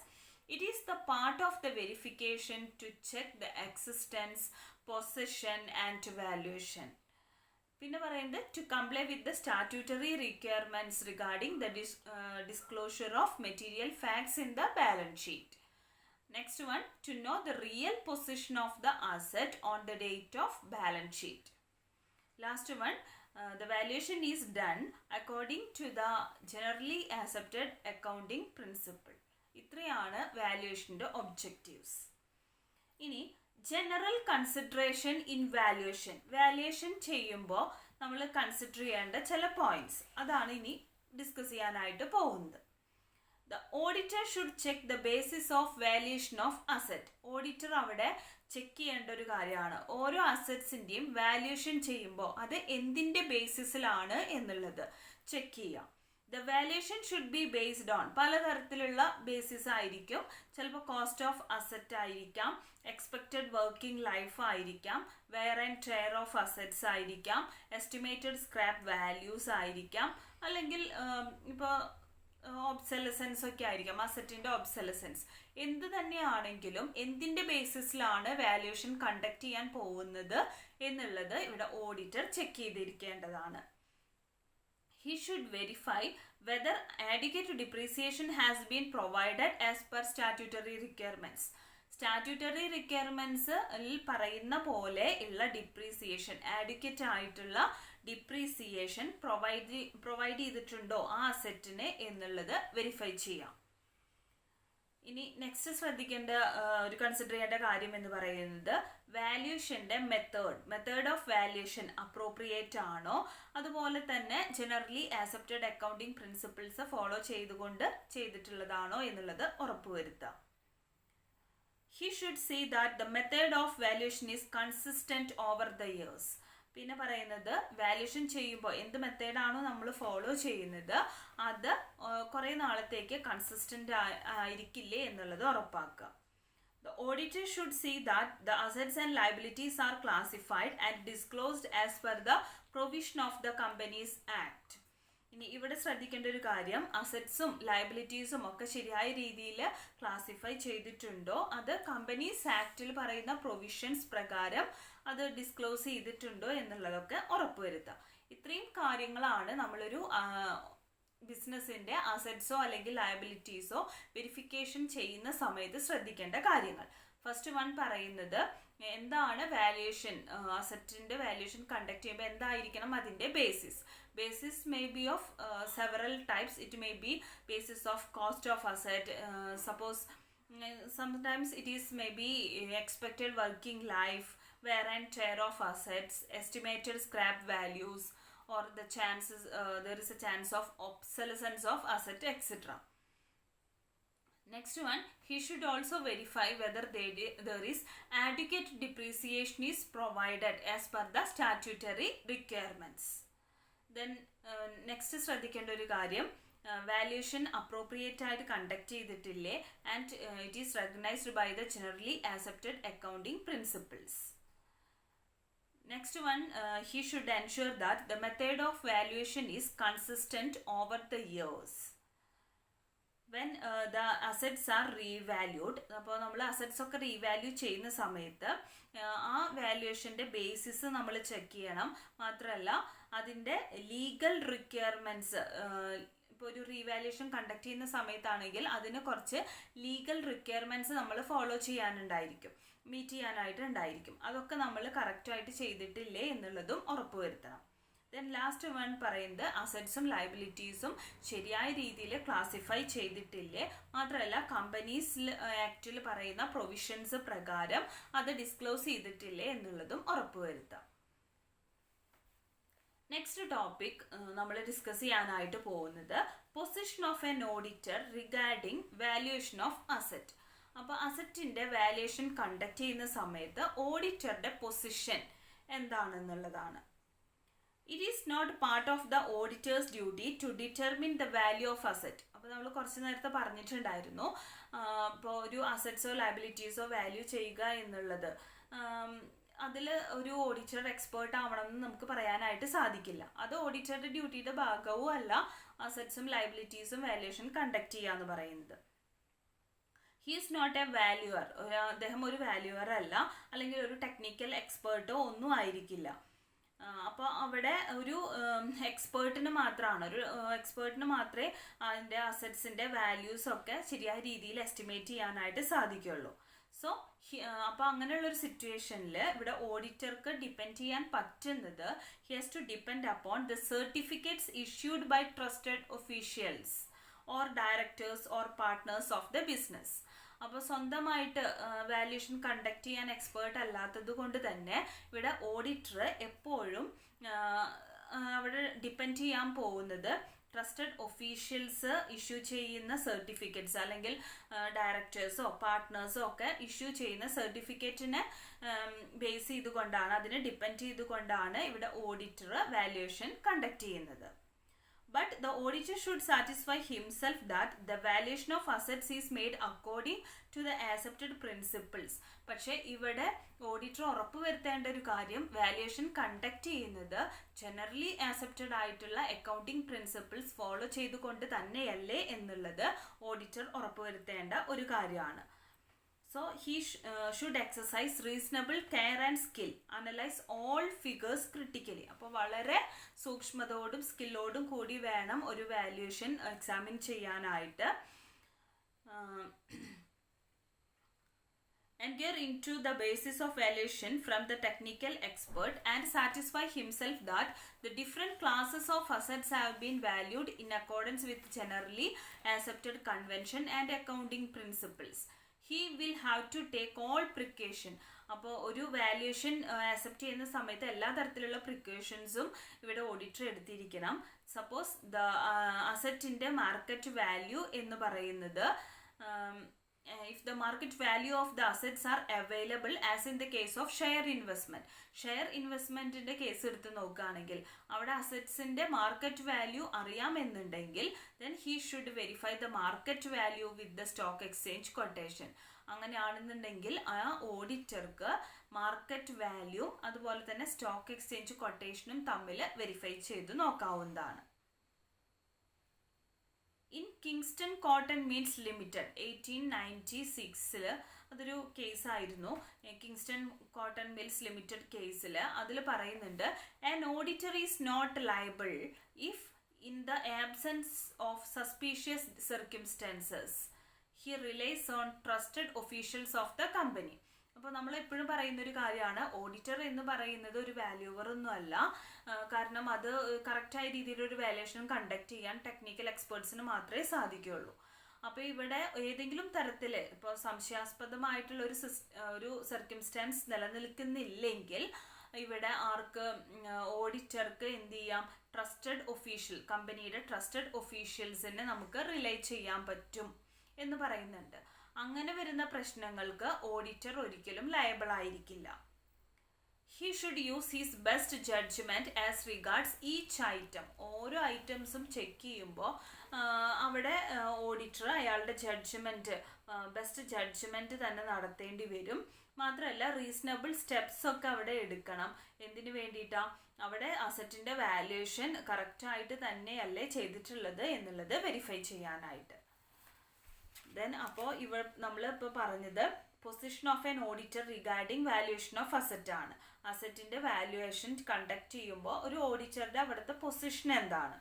It is the part of the verification to check the existence, possession and valuation. പിന്നെ പറയുന്നത് to comply with the statutory requirements regarding the disclosure of material facts in the balance sheet. Next one, to know the real position of the asset on the date of balance sheet. Last one, the valuation is done according to the generally accepted accounting principle. ഇത്രയാണ് വാല്യുവേഷൻ്റെ objectives. ഇനി general consideration in valuation. Valuation ചെയ്യുമ്പോൾ നമ്മൾ consider ചെയ്യേണ്ട ചില points, അതാണ് ഇനി discuss ചെയ്യാനായിട്ട് പോകുന്നത്. The auditor should check the basis of valuation of asset. Auditor അവിടെ ചെക്ക് ചെയ്യേണ്ട ഒരു കാര്യമാണ്, ഓരോ അസറ്റ്സിൻ്റെയും വാല്യുവേഷൻ ചെയ്യുമ്പോൾ അത് എന്തിൻ്റെ ബേസിസിലാണ് എന്നുള്ളത് ചെക്ക് ചെയ്യാം. The valuation should be based on, പലതരത്തിലുള്ള ബേസിസ് ആയിരിക്കും. ചിലപ്പോൾ കോസ്റ്റ് ഓഫ് അസറ്റ് ആയിരിക്കാം, എക്സ്പെക്റ്റഡ് വർക്കിംഗ് ലൈഫ് ആയിരിക്കാം, wear and tear of assets ആയിരിക്കാം, എസ്റ്റിമേറ്റഡ് സ്ക്രാപ്പ് വാല്യൂസ് ആയിരിക്കാം, അല്ലെങ്കിൽ ഇപ്പോൾ ഒബ്സലസൻസ് ഒക്കെ ആയിരിക്കാം, അസറ്റിൻ്റെ ഒബ്സലസൻസ്. എന്ത് തന്നെയാണെങ്കിലും എന്തിൻ്റെ ബേസിസിലാണ് വാല്യുവേഷൻ കണ്ടക്ട് ചെയ്യാൻ പോകുന്നത് എന്നുള്ളത് ഇവിടെ ഓഡിറ്റർ ചെക്ക് ചെയ്തിരിക്കേണ്ടതാണ്. He should verify whether adequate depreciation has been provided as per statutory requirements. Statutory റിക്വയർമെൻറ്റ്സിൽ പറയുന്ന പോലെ ഉള്ള ഡിപ്രീസിയേഷൻ, ആഡ്വക്കേറ്റ് ആയിട്ടുള്ള ഡിപ്രീസിയേഷൻ പ്രൊവൈഡ് ചെയ്തിട്ടുണ്ടോ ആ അസറ്റിന് എന്നുള്ളത് വെരിഫൈ ചെയ്യാം. ഇനി നെക്സ്റ്റ് ശ്രദ്ധിക്കേണ്ട ഒരു കൺസിഡർ ചെയ്യേണ്ട കാര്യം എന്ന് പറയുന്നത് വാല്യുവേഷൻ്റെ മെത്തേഡ് ഓഫ് വാല്യുവേഷൻ അപ്രോപ്രിയേറ്റ് ആണോ, അതുപോലെ തന്നെ generally accepted accounting principles follow ചെയ്തിട്ടുള്ളതാണോ എന്നുള്ളത് ഉറപ്പുവരുത്താം. He should see that the method of valuation is consistent over the years. പിന്നെ പറയുന്നത് വാല്യുവേഷൻ ചെയ്യുമ്പോൾ എന്ത് മെത്തേഡാണോ നമ്മൾ ഫോളോ ചെയ്യുന്നത് അത് കുറേ നാളത്തേക്ക് കൺസിസ്റ്റൻ്റ് ആയിരിക്കില്ലേ എന്നുള്ളത് ഉറപ്പാക്കുക. The auditor should see that the assets and liabilities are classified and disclosed as per the provision of the Companies Act. ഇനി ഇവിടെ ശ്രദ്ധിക്കേണ്ട ഒരു കാര്യം, അസറ്റ്സും ലയബിലിറ്റീസും ഒക്കെ ശരിയായ രീതിയിൽ ക്ലാസിഫൈ ചെയ്തിട്ടുണ്ടോ, അത് കമ്പനീസ് ആക്റ്റിൽ പറയുന്ന പ്രൊവിഷൻസ് പ്രകാരം അത് ഡിസ്ക്ലോസ് ചെയ്തിട്ടുണ്ടോ എന്നുള്ളതൊക്കെ ഉറപ്പുവരുത്താം. ഇത്രയും കാര്യങ്ങളാണ് നമ്മളൊരു ബിസിനസ്സിൻ്റെ അസറ്റ്സോ അല്ലെങ്കിൽ ലയബിലിറ്റീസോ വെരിഫിക്കേഷൻ ചെയ്യുന്ന സമയത്ത് ശ്രദ്ധിക്കേണ്ട കാര്യങ്ങൾ. ഫസ്റ്റ് വൺ പറയുന്നത് എന്താണ് വാല്യുവേഷൻ, അസറ്റിൻ്റെ വാല്യുവേഷൻ കണ്ടക്ട് ചെയ്യുമ്പോൾ എന്തായിരിക്കണം അതിൻ്റെ basis. Basis may be of several types. It may be basis of cost of asset. Suppose sometimes it is maybe expected working life, wear and tear of assets, estimated scrap values, or the chances there is a chance of obsolescence of asset, etc. Next one, he should also verify whether there is adequate depreciation is provided as per the statutory requirements. Then next ശ്രദ്ധിക്കേണ്ട ഒരു കാര്യം, valuation appropriate ആയിട്ട് conduct ചെയ്തിട്ടില്ലേ, and it is recognised by the generally accepted accounting principles. Next one, he should ensure that the method of valuation is consistent over the years. When the assets are revalued, അപ്പോൾ നമ്മൾ assets ഒക്കെ revalue ചെയ്യുന്ന സമയത്ത് ആ വാല്യുവേഷൻ്റെ basis നമ്മൾ check ചെയ്യണം. മാത്രമല്ല അതിൻ്റെ ലീഗൽ റിക്വയർമെൻറ്റ്സ്, ഇപ്പോൾ ഒരു റീവാല്യുവേഷൻ കണ്ടക്ട് ചെയ്യുന്ന സമയത്താണെങ്കിൽ അതിന് കുറച്ച് ലീഗൽ റിക്വയർമെൻറ്റ്സ് നമ്മൾ ഫോളോ ചെയ്യാനുണ്ടായിരിക്കും, മീറ്റ് ചെയ്യാനായിട്ടുണ്ടായിരിക്കും. അതൊക്കെ നമ്മൾ കറക്റ്റായിട്ട് ചെയ്തിട്ടില്ലേ എന്നുള്ളതും ഉറപ്പുവരുത്തണം. ദെൻ ലാസ്റ്റ് വൺ പറയുന്നത് അസറ്റ്സും ലയബിലിറ്റീസും ശരിയായ രീതിയിൽ ക്ലാസിഫൈ ചെയ്തിട്ടില്ലേ, മാത്രമല്ല കമ്പനീസ് ആക്റ്റിൽ പറയുന്ന പ്രൊവിഷൻസ് പ്രകാരം അത് ഡിസ്ക്ലോസ് ചെയ്തിട്ടില്ലേ എന്നുള്ളതും ഉറപ്പുവരുത്താം. നെക്സ്റ്റ് ടോപ്പിക് നമ്മൾ ഡിസ്കസ് ചെയ്യാനായിട്ട് പോകുന്നത് position of an auditor regarding valuation of asset. അപ്പോൾ അസറ്റിൻ്റെ വാല്യുവേഷൻ കണ്ടക്ട് ചെയ്യുന്ന സമയത്ത് ഓഡിറ്ററുടെ പൊസിഷൻ എന്താണെന്നുള്ളതാണ്. It is not part of the auditor's duty to determine the value of asset. അപ്പോൾ നമ്മൾ കുറച്ച് നേരത്തെ പറഞ്ഞിട്ടുണ്ടായിരുന്നു, ഇപ്പോൾ ഒരു അസറ്റ്സോ ലയബിലിറ്റീസോ വാല്യൂ ചെയ്യുക എന്നുള്ളത് അതിൽ ഒരു ഓഡിറ്റർ എക്സ്പേർട്ട് ആവണമെന്ന് നമുക്ക് പറയാനായിട്ട് സാധിക്കില്ല. അത് ഓഡിറ്ററുടെ ഡ്യൂട്ടിയുടെ ഭാഗവും അല്ല അസറ്റ്സും ലയബിലിറ്റീസും വാല്യുവേഷൻ കണ്ടക്ട് ചെയ്യുക എന്ന് പറയുന്നത്. ഹി ഈസ് നോട്ട് എ വാല്യുവർ, അദ്ദേഹം ഒരു വാല്യുവർ അല്ല, അല്ലെങ്കിൽ ഒരു ടെക്നിക്കൽ എക്സ്പേർട്ടോ ഒന്നും ആയിരിക്കില്ല. അപ്പോൾ അവിടെ ഒരു എക്സ്പേർട്ടിന് മാത്രമേ അതിൻ്റെ അസറ്റ്സിൻ്റെ വാല്യൂസൊക്കെ ശരിയായ രീതിയിൽ എസ്റ്റിമേറ്റ് ചെയ്യാനായിട്ട് സാധിക്കുള്ളൂ. സോ അപ്പോൾ അങ്ങനെയുള്ളൊരു സിറ്റുവേഷനിൽ ഇവിടെ ഓഡിറ്റർക്ക് ഡിപ്പെൻഡ് ചെയ്യാൻ പറ്റുന്നത് he has to depend upon the certificates issued by trusted officials or directors or partners of the business. അപ്പോൾ സ്വന്തമായിട്ട് വാല്യുവേഷൻ കണ്ടക്ട് ചെയ്യാൻ എക്സ്പേർട്ട് അല്ലാത്തത് കൊണ്ട് തന്നെ ഇവിടെ ഓഡിറ്റർ എപ്പോഴും അവിടെ ഡിപ്പെൻഡ് ചെയ്യാൻ പോകുന്നത് ട്രസ്റ്റഡ് ഒഫീഷ്യൽസ് ഇഷ്യൂ ചെയ്യുന്ന സർട്ടിഫിക്കറ്റ്സ്, അല്ലെങ്കിൽ ഡയറക്ടേഴ്സോ പാർട്ട്നേഴ്സോ ഒക്കെ ഇഷ്യൂ ചെയ്യുന്ന സർട്ടിഫിക്കറ്റിനെ ബേസ് ചെയ്തുകൊണ്ടാണ്, അതിനെ ഡിപ്പെൻഡ് ചെയ്തുകൊണ്ടാണ് ഇവിടെ ഓഡിറ്റർ വാല്യുവേഷൻ കണ്ടക്ട് ചെയ്യുന്നത്. But the auditor should satisfy himself that the valuation of assets is made according to the accepted principles. പക്ഷേ ഇവിടെ ഓഡിറ്റർ ഉറപ്പുവരുത്തേണ്ട ഒരു കാര്യം വാല്യുവേഷൻ കണ്ടക്ട് ചെയ്യുന്നത് ജനറലി ആക്സെപ്റ്റഡ് ആയിട്ടുള്ള അക്കൗണ്ടിങ് പ്രിൻസിപ്പിൾസ് ഫോളോ ചെയ്തുകൊണ്ട് തന്നെയല്ലേ എന്നുള്ളത് ഓഡിറ്റർ ഉറപ്പുവരുത്തേണ്ട ഒരു കാര്യമാണ്. So he should exercise reasonable care and skill, analyze all figures critically. അപ്പോൾ വളരെ സൂക്ഷ്മതയോടും സ്കില്ലോടും കൂടി വേണം ഒരു വാല്യുവേഷൻ എക്സാമിൻ ചെയ്യാനായിട്ട്. Enter into the basis of valuation from the technical expert and satisfy himself that the different classes of assets have been valued in accordance with generally accepted convention and accounting principles. He will have to take all precaution. അപ്പോൾ ഒരു valuation accept ചെയ്യുന്ന സമയത്ത് എല്ലാ തരത്തിലുള്ള പ്രിക്കോഷൻസും ഇവിടെ auditor എടുത്തിരിക്കണം. Suppose the അസറ്റിൻ്റെ മാർക്കറ്റ് വാല്യൂ എന്ന് പറയുന്നത് if the market value of the assets are available as in the case of share investmentന്റെ കേസ് എടുത്ത് നോക്കുകയാണെങ്കിൽ അവിടെ അസറ്റ്സിൻ്റെ മാർക്കറ്റ് വാല്യൂ അറിയാമെന്നുണ്ടെങ്കിൽ then he should verify the market value with the stock exchange quotation. അങ്ങനെയാണെന്നുണ്ടെങ്കിൽ ആ ഓഡിറ്റർക്ക് മാർക്കറ്റ് വാല്യൂ അതുപോലെ തന്നെ സ്റ്റോക്ക് എക്സ്ചേഞ്ച് കൊട്ടേഷനും തമ്മിൽ വെരിഫൈ ചെയ്ത് നോക്കാവുന്നതാണ്. In Kingston cotton mills limited 1896 അതൊരു കേസായിരുന്നു. കിങ്സ്റ്റൺ കോട്ടൺ മിൽസ് ലിമിറ്റഡ് കേസിൽ അതിൽ പറയുന്നുണ്ട് an auditor is not liable if in the absence of suspicious circumstances he relies on trusted officials of the company. അപ്പോൾ നമ്മൾ എപ്പോഴും പറയുന്നൊരു കാര്യമാണ് ഓഡിറ്റർ എന്ന് പറയുന്നത് ഒരു വാല്യൂവർ ഒന്നും അല്ല. കാരണം അത് കറക്റ്റായ രീതിയിലൊരു വാല്യുവേഷൻ കണ്ടക്ട് ചെയ്യാൻ ടെക്നിക്കൽ എക്സ്പേർട്സിന് മാത്രമേ സാധിക്കുകയുള്ളൂ. അപ്പോൾ ഇവിടെ ഏതെങ്കിലും തരത്തിൽ ഇപ്പോൾ സംശയാസ്പദമായിട്ടുള്ള ഒരു സർക്കംസ്റ്റൻസ് നിലനിൽക്കുന്നില്ലെങ്കിൽ ഇവിടെ ഓഡിറ്റർക്ക് എന്ത് ചെയ്യാം, ട്രസ്റ്റഡ് ഒഫീഷ്യൽ, കമ്പനിയുടെ ട്രസ്റ്റഡ് ഒഫീഷ്യൽസിനെ നമുക്ക് റിലേ ചെയ്യാൻ പറ്റും എന്ന് പറയുന്നുണ്ട്. അങ്ങനെ വരുന്ന പ്രശ്നങ്ങൾക്ക് ഓഡിറ്റർ ഒരിക്കലും ലയബിൾ ആയിരിക്കില്ല. He should use his best judgment as regards each item. ഓരോ ഐറ്റംസും ചെക്ക് ചെയ്യുമ്പോൾ അവിടെ ഓഡിറ്റർ അയാളുടെ ജഡ്ജ്മെൻറ്റ് ബെസ്റ്റ് ജഡ്ജ്മെൻറ്റ് തന്നെ നടത്തേണ്ടി വരും. മാത്രമല്ല റീസണബിൾ സ്റ്റെപ്സ് ഒക്കെ അവിടെ എടുക്കണം. എന്തിനു വേണ്ടിയിട്ടാണ്? അവിടെ അസറ്റിൻ്റെ വാല്യുവേഷൻ കറക്റ്റായിട്ട് തന്നെയല്ലേ ചെയ്തിട്ടുള്ളത് എന്നുള്ളത് വെരിഫൈ ചെയ്യാനായിട്ട്. ദെൻ അപ്പോൾ നമ്മൾ ഇപ്പോൾ പറഞ്ഞത് position of an auditor regarding valuation of asset ആണ്. അസറ്റിൻ്റെ വാല്യുവേഷൻ കണ്ടക്ട് ചെയ്യുമ്പോൾ ഒരു ഓഡിറ്ററുടെ അവിടുത്തെ പൊസിഷൻ എന്താണ്?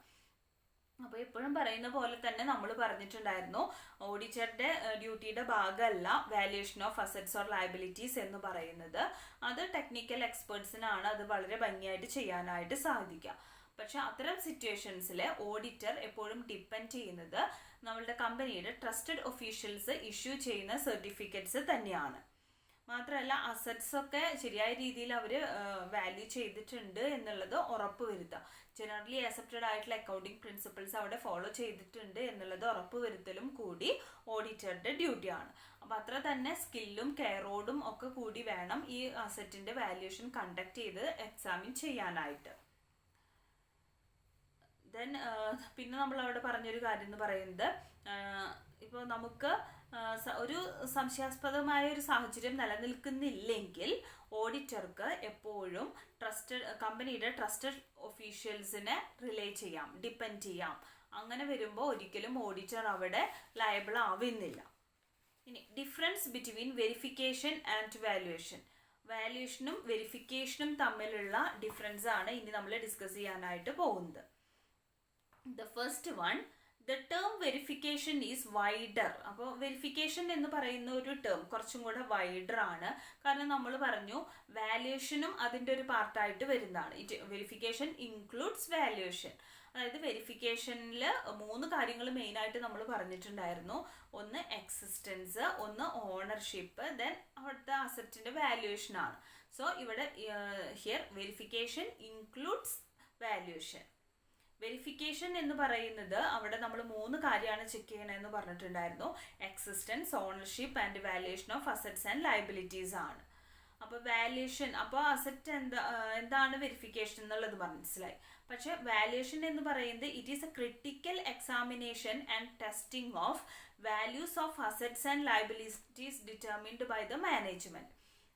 അപ്പോൾ എപ്പോഴും പറയുന്ന പോലെ തന്നെ നമ്മൾ പറഞ്ഞിട്ടുണ്ടായിരുന്നു, ഓഡിറ്ററുടെ ഡ്യൂട്ടിയുടെ ഭാഗമല്ല valuation of assets or liabilities എന്ന് പറയുന്നത്. അത് ടെക്നിക്കൽ എക്സ്പേർട്സിനാണ് അത് വളരെ ഭംഗിയായിട്ട് ചെയ്യാനായിട്ട് സാധിക്കുക. പക്ഷെ അത്തരം സിറ്റുവേഷൻസിൽ ഓഡിറ്റർ എപ്പോഴും ഡിപ്പെൻഡ് ചെയ്യുന്നത് നമ്മളുടെ കമ്പനിയുടെ ട്രസ്റ്റഡ് ഒഫീഷ്യൽസ് ഇഷ്യൂ ചെയ്യുന്ന സർട്ടിഫിക്കറ്റ്സ് തന്നെയാണ്. മാത്രമല്ല അസറ്റ്സ് ഒക്കെ ശരിയായ രീതിയിൽ അവർ വാല്യൂ ചെയ്തിട്ടുണ്ട് എന്നുള്ളത് ഉറപ്പ് വരുത്തുക. ജനറലി അക്സെപ്റ്റഡ് ആയിട്ടുള്ള അക്കൗണ്ടിങ് പ്രിൻസിപ്പിൾസ് അവിടെ ഫോളോ ചെയ്തിട്ടുണ്ട് എന്നുള്ളത് ഉറപ്പ് വരുത്തലും കൂടി ഓഡിറ്ററുടെ ഡ്യൂട്ടിയാണ്. അപ്പോൾ അത്ര തന്നെ സ്കില്ലും കെയറോടും ഒക്കെ കൂടി വേണം ഈ അസറ്റിൻ്റെ വാല്യുവേഷൻ കണ്ടക്ട് ചെയ്ത് എക്സാമിൻ ചെയ്യാനായിട്ട്. ദെൻ പിന്നെ നമ്മളവിടെ പറഞ്ഞൊരു കാര്യം എന്ന് പറയുന്നത്, ഇപ്പോൾ നമുക്ക് ഒരു സംശയാസ്പദമായ ഒരു സാഹചര്യം നിലനിൽക്കുന്നില്ലെങ്കിൽ ഓഡിറ്റർക്ക് എപ്പോഴും കമ്പനിയുടെ ട്രസ്റ്റഡ് ഒഫീഷ്യൽസിനെ റിലേ ചെയ്യാം, ഡിപ്പെൻഡ് ചെയ്യാം. അങ്ങനെ വരുമ്പോൾ ഒരിക്കലും ഓഡിറ്റർ അവിടെ ലയബിൾ ആവുന്നില്ല. ഇനി difference between verification and valuation. വാല്യുവേഷനും വെരിഫിക്കേഷനും തമ്മിലുള്ള ഡിഫറൻസ് ആണ് ഇനി നമ്മൾ ഡിസ്കസ് ചെയ്യാനായിട്ട് പോകുന്നത്. The first one, the term verification is wider. അപ്പോൾ വെരിഫിക്കേഷൻ എന്ന് പറയുന്ന ഒരു ടേം കുറച്ചും കൂടെ വൈഡർ ആണ്. കാരണം നമ്മൾ പറഞ്ഞു വാല്യുവേഷനും അതിൻ്റെ ഒരു പാർട്ടായിട്ട് വരുന്നതാണ്. Verification includes valuation. അതായത് വെരിഫിക്കേഷനിൽ 3 കാര്യങ്ങൾ മെയിനായിട്ട് നമ്മൾ പറഞ്ഞിട്ടുണ്ടായിരുന്നു. ഒന്ന് എക്സിസ്റ്റൻസ്, ഒന്ന് ഓണർഷിപ്പ്, ദെൻ അവിടുത്തെ അസറ്റിൻ്റെ വാല്യുവേഷനാണ്. സോ ഇവിടെ here verification includes valuation. Verification എന്ന് പറയുന്നത് അവിടെ നമ്മൾ 3 കാര്യമാണ് ചെക്ക് ചെയ്യണമെന്ന് പറഞ്ഞിട്ടുണ്ടായിരുന്നു. Existence, ownership and valuation of assets and liabilities ആണ്. അപ്പോൾ വാല്യുവേഷൻ, അപ്പോൾ അസറ്റ് എന്താണ് വെരിഫിക്കേഷൻ എന്നുള്ളത് മനസ്സിലായി. പക്ഷെ വാല്യുവേഷൻ എന്ന് പറയുന്നത് it is a critical examination and testing of values of assets and liabilities determined by the management.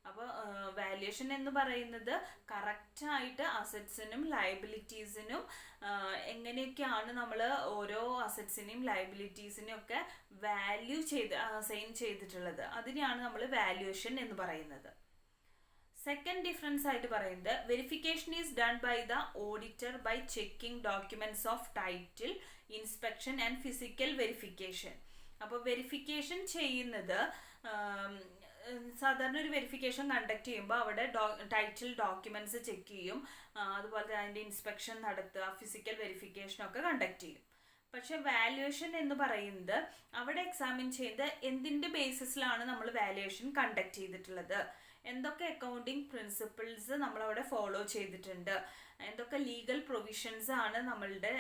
അപ്പോൾ വാല്യുവേഷൻ എന്ന് പറയുന്നത് കറക്റ്റായിട്ട് അസറ്റ്സിനും ലയബിലിറ്റീസിനും എങ്ങനെയൊക്കെയാണ് നമ്മൾ ഓരോ അസറ്റ്സിനെയും ലയബിലിറ്റീസിനെയും ഒക്കെ വാല്യൂ അസൈൻ ചെയ്തിട്ടുള്ളത്, അതിനെയാണ് നമ്മൾ വാല്യുവേഷൻ എന്ന് പറയുന്നത്. സെക്കൻഡ് ഡിഫറൻസ് ആയിട്ട് പറയുന്നത് verification is done by the auditor by checking documents of title, inspection and physical verification. അപ്പോൾ വെരിഫിക്കേഷൻ ചെയ്യുന്നത് സാധാരണ ഒരു വെരിഫിക്കേഷൻ കണ്ടക്ട് ചെയ്യുമ്പോൾ അവിടെ ടൈറ്റിൽ ഡോക്യുമെന്റ്സ് ചെക്ക് ചെയ്യും, അതുപോലെ അതിൻ്റെ ഇൻസ്പെക്ഷൻ നടത്തുക, ഫിസിക്കൽ വെരിഫിക്കേഷനൊക്കെ കണ്ടക്ട് ചെയ്യും. പക്ഷെ വാല്യുവേഷൻ എന്ന് പറയുന്നത് അവിടെ എക്സാമിൻ ചെയ്ത് എന്തിൻ്റെ ബേസിസിലാണ് നമ്മൾ വാല്യുവേഷൻ കണ്ടക്ട് ചെയ്തിട്ടുള്ളത്, എന്തൊക്കെ അക്കൗണ്ടിങ് പ്രിൻസിപ്പിൾസ് നമ്മളവിടെ ഫോളോ ചെയ്തിട്ടുണ്ട്, എന്തൊക്കെ ലീഗൽ പ്രൊവിഷൻസ് ആണ് നമ്മളുടെ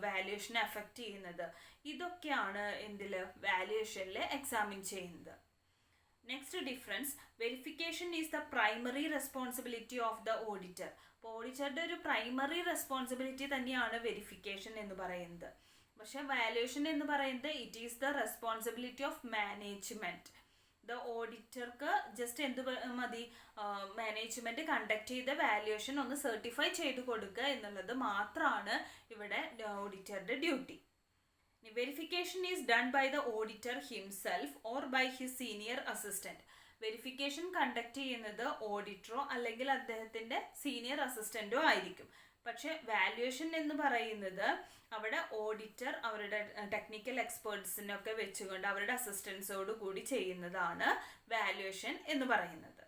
വാല്യുവേഷനെ എഫക്റ്റ് ചെയ്യുന്നത്, ഇതൊക്കെയാണ് എന്തിൽ വാല്യുവേഷനിൽ എക്സാമിൻ ചെയ്യുന്നത്. Next difference, verification is the primary responsibility of the auditor. അപ്പോൾ ഓഡിറ്ററുടെ ഒരു പ്രൈമറി റെസ്പോൺസിബിലിറ്റി തന്നെയാണ് വെരിഫിക്കേഷൻ എന്ന് പറയുന്നത്. പക്ഷെ വാല്യുവേഷൻ എന്ന് പറയുന്നത് it is the responsibility of management. The ഓഡിറ്റർക്ക് ജസ്റ്റ് എന്ത് മതി, മാനേജ്മെൻറ്റ് കണ്ടക്ട് ചെയ്ത വാല്യുവേഷൻ ഒന്ന് സർട്ടിഫൈ ചെയ്ത് കൊടുക്കുക എന്നുള്ളത് മാത്രമാണ് ഇവിടെ ഓഡിറ്ററുടെ duty. Verification is done by the auditor himself or by his senior assistant. Verification conduct ചെയ്യുന്നത് ഓഡിറ്ററോ അല്ലെങ്കിൽ അദ്ദേഹത്തിൻ്റെ സീനിയർ അസിസ്റ്റൻറ്റോ ആയിരിക്കും. പക്ഷെ വാല്യുവേഷൻ എന്ന് പറയുന്നത് അവിടെ ഓഡിറ്റർ അവരുടെ ടെക്നിക്കൽ എക്സ്പേർട്സിനൊക്കെ വെച്ചുകൊണ്ട് അവരുടെ അസിസ്റ്റൻസോട് കൂടി ചെയ്യുന്നതാണ് വാല്യുവേഷൻ എന്ന് പറയുന്നത്.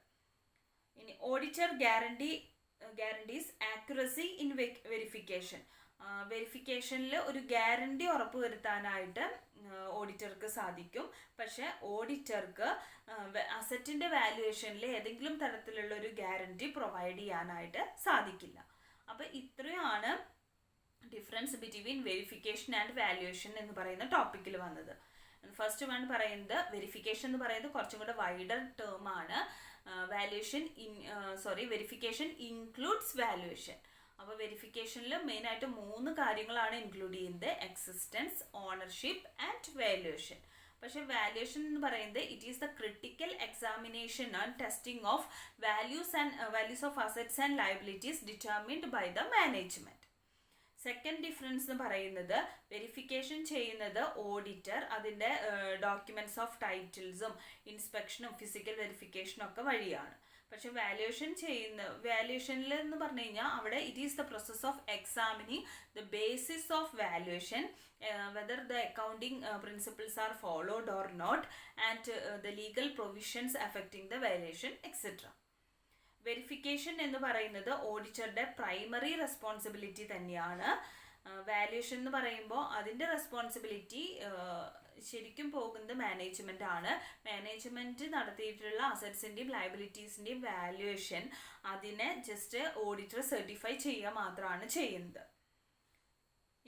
ഇനി auditor guarantees accuracy in verification. വെരിഫിക്കേഷനിൽ ഒരു ഗ്യാരണ്ടി ഉറപ്പ് വരുത്താനായിട്ട് ഓഡിറ്റർക്ക് സാധിക്കും. പക്ഷെ ഓഡിറ്റർക്ക് അസറ്റിൻ്റെ വാല്യുവേഷനിൽ ഏതെങ്കിലും തരത്തിലുള്ള ഒരു ഗ്യാരണ്ടി പ്രൊവൈഡ് ചെയ്യാനായിട്ട് സാധിക്കില്ല. അപ്പോൾ ഇത്രയാണ് difference between verification and valuation എന്ന് പറയുന്ന ടോപ്പിക്കിൽ വന്നത്. ഫസ്റ്റ് വൺ പറയുന്നത് വെരിഫിക്കേഷൻ എന്ന് പറയുന്നത് കുറച്ചും കൂടെ വൈഡർ ടേം ആണ്. Verification includes valuation. അപ്പോൾ വെരിഫിക്കേഷനിൽ മെയിനായിട്ട് 3 കാര്യങ്ങളാണ് ഇൻക്ലൂഡ് ചെയ്യുന്നത്: എക്സിസ്റ്റൻസ്, ഓണർഷിപ്പ് ആൻഡ് വാല്യുവേഷൻ. പക്ഷേ വാല്യുവേഷൻ എന്ന് പറയുന്നത് it is the critical examination and testing of values of assets and liabilities determined by the management. Second difference എന്ന് പറയുന്നത് വെരിഫിക്കേഷൻ ചെയ്യുന്നത് ഓഡിറ്റർ അതിൻ്റെ ഡോക്യുമെൻറ്റ്സ് ഓഫ് ടൈറ്റിൽസും ഇൻസ്പെക്ഷനും ഫിസിക്കൽ വെരിഫിക്കേഷനും ഒക്കെ വഴിയാണ്. പക്ഷെ വാല്യുവേഷനിൽ എന്ന് പറഞ്ഞു കഴിഞ്ഞാൽ അവിടെ it is the process of examining the basis of valuation, whether the accounting principles are followed or not, and the legal provisions affecting the valuation, etc. Verification എന്ന് പറയുന്നത് ഓഡിറ്ററുടെ പ്രൈമറി റെസ്പോൺസിബിലിറ്റി തന്നെയാണ്. വാല്യുവേഷൻ എന്ന് പറയുമ്പോൾ അതിൻ്റെ റെസ്പോൺസിബിലിറ്റി ശരിക്കും പോകുന്നത് management ആണ്. Management നടത്തിയിട്ടുള്ള അസറ്റ്സിൻ്റെയും ലയബിലിറ്റീസിൻ്റെയും വാല്യുവേഷൻ അതിനെ ജസ്റ്റ് ഓഡിറ്റർ സർട്ടിഫൈ ചെയ്യുക മാത്രമാണ് ചെയ്യുന്നത്.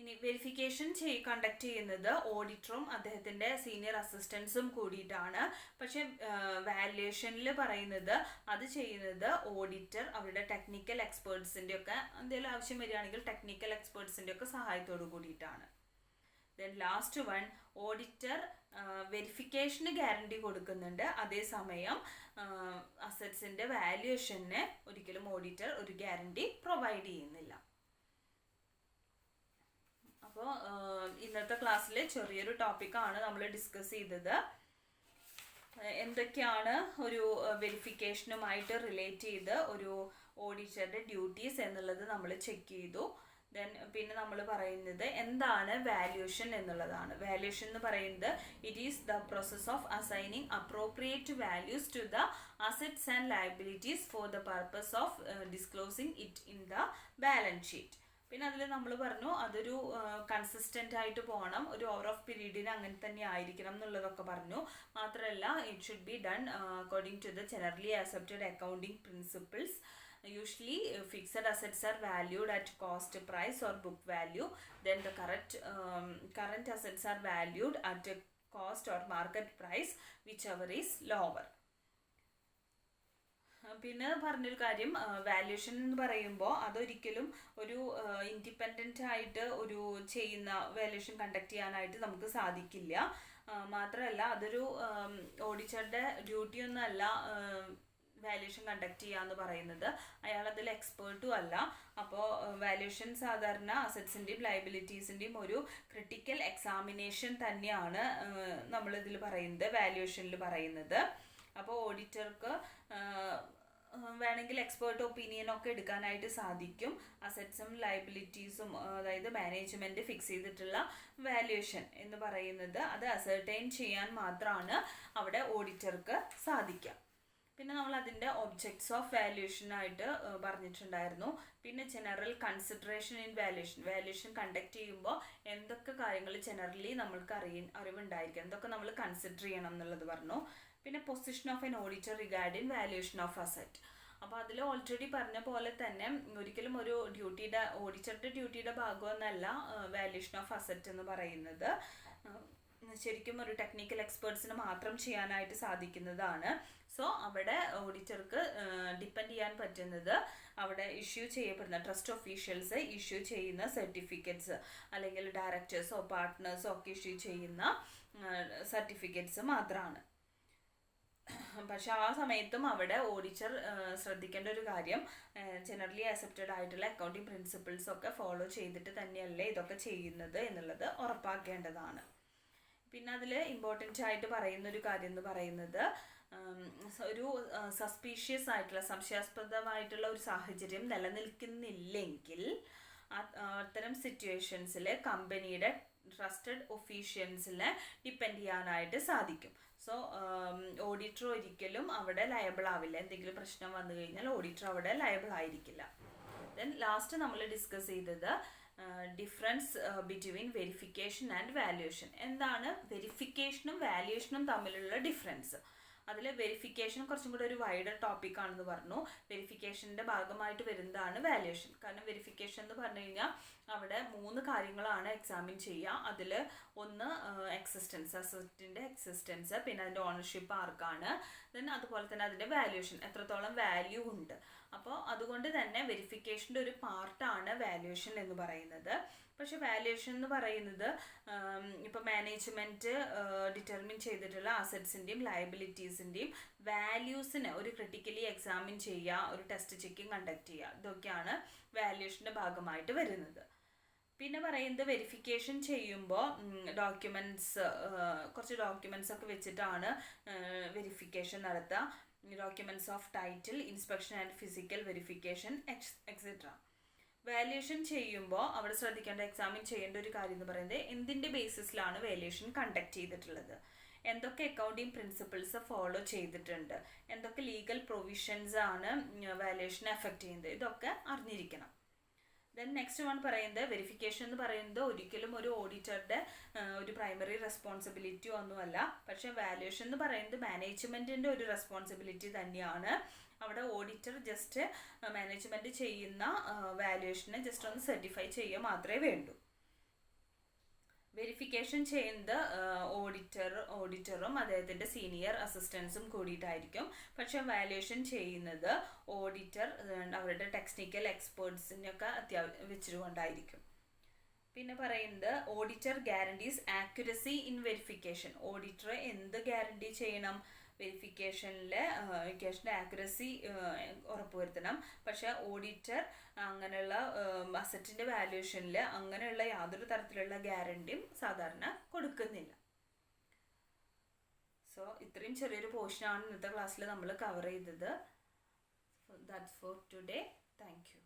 ഇനി വെരിഫിക്കേഷൻ കണ്ടക്ട് ചെയ്യുന്നത് ഓഡിറ്ററും അദ്ദേഹത്തിൻ്റെ സീനിയർ അസിസ്റ്റൻസും കൂടിയിട്ടാണ്. പക്ഷെ വാല്യുവേഷനിൽ പറയുന്നത് അത് ചെയ്യുന്നത് ഓഡിറ്റർ അവരുടെ ടെക്നിക്കൽ എക്സ്പേർട്സിൻ്റെ ഒക്കെ എന്തെങ്കിലും ആവശ്യം വരികയാണെങ്കിൽ ടെക്നിക്കൽ എക്സ്പേർട്സിൻ്റെ ഒക്കെ സഹായത്തോടു കൂടിയിട്ടാണ്. ദെൻ ലാസ്റ്റ് വൺ, ഓഡിറ്റർ വെരിഫിക്കേഷന് ഗ്യാരണ്ടി കൊടുക്കുന്നുണ്ട്, അതേസമയം അസറ്റ്സിൻ്റെ വാല്യുവേഷന് ഒരിക്കലും ഓഡിറ്റർ ഒരു ഗ്യാരണ്ടി പ്രൊവൈഡ് ചെയ്യുന്നില്ല. അപ്പോൾ ഇന്നത്തെ ക്ലാസ്സിൽ ചെറിയൊരു ടോപ്പിക്കാണ് നമ്മൾ ഡിസ്കസ് ചെയ്തത്. എന്തൊക്കെയാണ് ഒരു വെരിഫിക്കേഷനുമായിട്ട് റിലേറ്റ് ചെയ്ത് ഒരു ഓഡിറ്ററുടെ ഡ്യൂട്ടീസ് എന്നുള്ളത് നമ്മൾ ചെക്ക് ചെയ്തു. ദെൻ പിന്നെ നമ്മൾ പറയുന്നത് എന്താണ് വാല്യുവേഷൻ എന്നുള്ളതാണ്. വാല്യുവേഷൻ എന്ന് പറയുന്നത് it is the process of assigning appropriate values to the assets and liabilities for the purpose of disclosing it in the balance sheet. പിന്നെ അതിൽ നമ്മൾ പറഞ്ഞു അതൊരു കൺസിസ്റ്റൻ്റ് ആയിട്ട് പോകണം, ഒരു ഓവർ ഓഫ് പീരീഡിന് അങ്ങനെ തന്നെ ആയിരിക്കണം എന്നുള്ളതൊക്കെ പറഞ്ഞു. മാത്രമല്ല it should be done according to the generally accepted accounting principles. Usually fixed assets are valued at cost price or book value. Then the current assets are valued at a cost or market price, whichever is lower. പിന്നെ പറഞ്ഞൊരു കാര്യം, valuation എന്ന് പറയുമ്പോൾ അതൊരിക്കലും ഒരു independent ആയിട്ട് ഒരു ചെയ്യുന്ന വാല്യുവേഷൻ കണ്ടക്ട് ചെയ്യാനായിട്ട് നമുക്ക് സാധിക്കില്ല. മാത്രമല്ല അതൊരു ഓഡിറ്ററുടെ ഡ്യൂട്ടിയൊന്നുമല്ല വാല്യുവേഷൻ കണ്ടക്ട് ചെയ്യുക എന്ന് പറയുന്നത്. അയാളതിൽ എക്സ്പേർട്ടും അല്ല. അപ്പോൾ വാല്യുവേഷൻ സാധാരണ അസറ്റ്സിൻ്റെയും ലയബിലിറ്റീസിൻ്റെയും ഒരു ക്രിട്ടിക്കൽ എക്സാമിനേഷൻ തന്നെയാണ് നമ്മളിതിൽ പറയുന്നത്, വാല്യുവേഷനിൽ പറയുന്നത്. അപ്പോൾ ഓഡിറ്റർക്ക് വേണമെങ്കിൽ എക്സ്പേർട്ട് ഒപ്പീനിയനൊക്കെ എടുക്കാനായിട്ട് സാധിക്കും. അസറ്റ്സും ലയബിലിറ്റീസും അതായത് മാനേജ്മെൻറ്റ് ഫിക്സ് ചെയ്തിട്ടുള്ള വാല്യുവേഷൻ എന്ന് പറയുന്നത് അത് അസർട്ടൈൻ ചെയ്യാൻ മാത്രമാണ് അവിടെ ഓഡിറ്റർക്ക് സാധിക്കുക. പിന്നെ നമ്മൾ അതിൻ്റെ ഒബ്ജക്ട്സ് ഓഫ് വാല്യുവേഷനായിട്ട് പറഞ്ഞിട്ടുണ്ടായിരുന്നു. പിന്നെ general consideration in valuation conduct ചെയ്യുമ്പോൾ എന്തൊക്കെ കാര്യങ്ങൾ ജനറലി നമ്മൾക്ക് അറിവുണ്ടായിരിക്കും, എന്തൊക്കെ നമ്മൾ കൺസിഡർ ചെയ്യണം എന്നുള്ളത് പറഞ്ഞു. പിന്നെ position of an auditor regarding valuation of asset. അപ്പോൾ അതിൽ ഓൾറെഡി പറഞ്ഞ പോലെ തന്നെ ഒരിക്കലും ഒരു ഓഡിറ്ററുടെ ഡ്യൂട്ടിയുടെ ഭാഗമൊന്നല്ല വാല്യുവേഷൻ ഓഫ് അസറ്റ് എന്ന് പറയുന്നത്. ശരിക്കും ഒരു ടെക്നിക്കൽ എക്സ്പേർട്സിന് മാത്രം ചെയ്യാനായിട്ട് സാധിക്കുന്നതാണ്. സോ അവിടെ ഓഡിറ്റർക്ക് ഡിപ്പെൻഡ് ചെയ്യാൻ പറ്റുന്നത് അവിടെ ഇഷ്യൂ ചെയ്യപ്പെടുന്ന ട്രസ്റ്റ് ഒഫീഷ്യൽസ് ഇഷ്യൂ ചെയ്യുന്ന സർട്ടിഫിക്കറ്റ്സ് അല്ലെങ്കിൽ ഡയറക്ടേഴ്സോ പാർട്ട്നേഴ്സോ ഒക്കെ ഇഷ്യൂ ചെയ്യുന്ന സർട്ടിഫിക്കറ്റ്സ് മാത്രമാണ്. പക്ഷെ ആ സമയത്തും അവിടെ ഓഡിറ്റർ ശ്രദ്ധിക്കേണ്ട ഒരു കാര്യം, ജനറലി ആക്സെപ്റ്റഡ് ആയിട്ടുള്ള അക്കൗണ്ടിങ് പ്രിൻസിപ്പിൾസ് ഒക്കെ ഫോളോ ചെയ്തിട്ട് തന്നെയല്ലേ ഇതൊക്കെ ചെയ്യുന്നത് എന്നുള്ളത് ഉറപ്പാക്കേണ്ടതാണ്. പിന്നെ അതിൽ ഇമ്പോർട്ടൻ്റ് ആയിട്ട് പറയുന്നൊരു കാര്യം എന്ന് പറയുന്നത് ഒരു സസ്പീഷ്യസ് ആയിട്ടുള്ള സംശയാസ്പദമായിട്ടുള്ള ഒരു സാഹചര്യം നിലനിൽക്കുന്നില്ലെങ്കിൽ അത്തരം സിറ്റുവേഷൻസിൽ കമ്പനിയുടെ ട്രസ്റ്റഡ് ഒഫീഷ്യൽസിനെ ഡിപ്പെൻഡ് ചെയ്യാനായിട്ട് സാധിക്കും. സോ ഓഡിറ്റർ ഒരിക്കലും അവിടെ ലയബിൾ ആവില്ല. എന്തെങ്കിലും പ്രശ്നം വന്നു കഴിഞ്ഞാൽ ഓഡിറ്റർ അവിടെ ലയബിൾ ആയിരിക്കില്ല. ദെൻ ലാസ്റ്റ് നമ്മൾ ഡിസ്കസ് ചെയ്തത് difference between verification and valuation. എന്താണ് വെരിഫിക്കേഷനും വാല്യുവേഷനും തമ്മിലുള്ള ഡിഫറൻസ്? അതിൽ വെരിഫിക്കേഷൻ കുറച്ചും കൂടെ ഒരു വൈഡർ ടോപ്പിക്കാണെന്ന് പറഞ്ഞു. വെരിഫിക്കേഷൻ്റെ ഭാഗമായിട്ട് വരുന്നതാണ് വാല്യുവേഷൻ. കാരണം വെരിഫിക്കേഷൻ എന്ന് പറഞ്ഞു കഴിഞ്ഞാൽ അവിടെ 3 കാര്യങ്ങളാണ് എക്സാമിൻ ചെയ്യുക. അതിൽ ഒന്ന് എക്സിസ്റ്റൻസ്, അസറ്റിൻ്റെ എക്സിസ്റ്റൻസ്, പിന്നെ അതിൻ്റെ ഓണർഷിപ്പ് ആർക്കാണ്, ദെൻ അതുപോലെ തന്നെ അതിൻ്റെ വാല്യുവേഷൻ എത്രത്തോളം വാല്യൂ ഉണ്ട്. അപ്പോൾ അതുകൊണ്ട് തന്നെ വെരിഫിക്കേഷൻ്റെ ഒരു പാർട്ടാണ് വാല്യുവേഷൻ എന്ന് പറയുന്നത്. പക്ഷെ വാല്യുവേഷൻ എന്ന് പറയുന്നത് ഇപ്പോൾ മാനേജ്മെൻറ്റ് ഡിറ്റർമിൻ ചെയ്തിട്ടുള്ള അസറ്റ്സിൻ്റെയും ലയബിലിറ്റീസിൻ്റെയും വാല്യൂസിനെ ഒരു ക്രിട്ടിക്കലി എക്സാമിൻ ചെയ്യുക, ഒരു ടെസ്റ്റ് ചെക്കിങ് കണ്ടക്ട് ചെയ്യുക, ഇതൊക്കെയാണ് വാല്യുവേഷൻ്റെ ഭാഗമായിട്ട് വരുന്നത്. പിന്നെ പറയുന്നത് വെരിഫിക്കേഷൻ ചെയ്യുമ്പോൾ കുറച്ച് ഡോക്യുമെൻറ്റ്സ് ഒക്കെ വെച്ചിട്ടാണ് വെരിഫിക്കേഷൻ നടത്തുക. Documents of title, inspection and physical verification etcetera. Valuation ചെയ്യുമ്പോൾ അവിടെ ശ്രദ്ധിക്കേണ്ട, എക്സാമിൻ ചെയ്യേണ്ട ഒരു കാര്യം എന്ന് പറയുന്നത് എന്തിൻ്റെ ബേസിസിലാണ് വാല്യുവേഷൻ കണ്ടക്ട് ചെയ്തിട്ടുള്ളത്, എന്തൊക്കെ അക്കൗണ്ടിങ് പ്രിൻസിപ്പിൾസ് ഫോളോ ചെയ്തിട്ടുണ്ട്, എന്തൊക്കെ ലീഗൽ പ്രൊവിഷൻസ് ആണ് വാല്യുവേഷനെ എഫക്റ്റ് ചെയ്യുന്നത്, ഇതൊക്കെ അറിഞ്ഞിരിക്കണം. ദെൻ നെക്സ്റ്റ് വൺ പറയുന്നത് വെരിഫിക്കേഷൻ എന്ന് പറയുന്നത് ഒരിക്കലും ഒരു ഓഡിറ്ററുടെ ഒരു പ്രൈമറി റെസ്പോൺസിബിലിറ്റിയോ ഒന്നുമല്ല. പക്ഷേ വാല്യുവേഷൻ എന്ന് പറയുന്നത് മാനേജ്മെൻറ്റിൻ്റെ ഒരു റെസ്പോൺസിബിലിറ്റി തന്നെയാണ്. അവിടെ ഓഡിറ്റർ ജസ്റ്റ് മാനേജ്മെൻറ്റ് ചെയ്യുന്ന വാല്യുവേഷനെ ജസ്റ്റ് ഒന്ന് സർട്ടിഫൈ ചെയ്യുക മാത്രമേ വേണ്ടൂ. വെരിഫിക്കേഷൻ ചെയ്യുന്നത് ഓഡിറ്ററും അദ്ദേഹത്തിൻ്റെ സീനിയർ അസിസ്റ്റൻസും കൂടിയിട്ടായിരിക്കും. പക്ഷെ വാല്യുവേഷൻ ചെയ്യുന്നത് ഓഡിറ്റർ അവരുടെ ടെക്നിക്കൽ എക്സ്പേർട്സിനൊക്കെ വെച്ചുകൊണ്ടായിരിക്കും. പിന്നെ പറയുന്നത് auditor guarantees accuracy in verification. Auditor എന്ത് ഗ്യാരണ്ടി ചെയ്യണം? വെരിഫിക്കേഷൻ്റെ ആക്യുറസി ഉറപ്പുവരുത്തണം. പക്ഷേ ഓഡിറ്റർ അങ്ങനെയുള്ള അസറ്റിൻ്റെ വാല്യുവേഷനിൽ അങ്ങനെയുള്ള യാതൊരു തരത്തിലുള്ള ഗ്യാരണ്ടിയും സാധാരണ കൊടുക്കുന്നില്ല. സോ ഇത്രയും ചെറിയൊരു പോർഷനാണ് ഇന്നത്തെ ക്ലാസ്സിൽ നമ്മൾ കവർ ചെയ്തത്. That's for today. Thank you.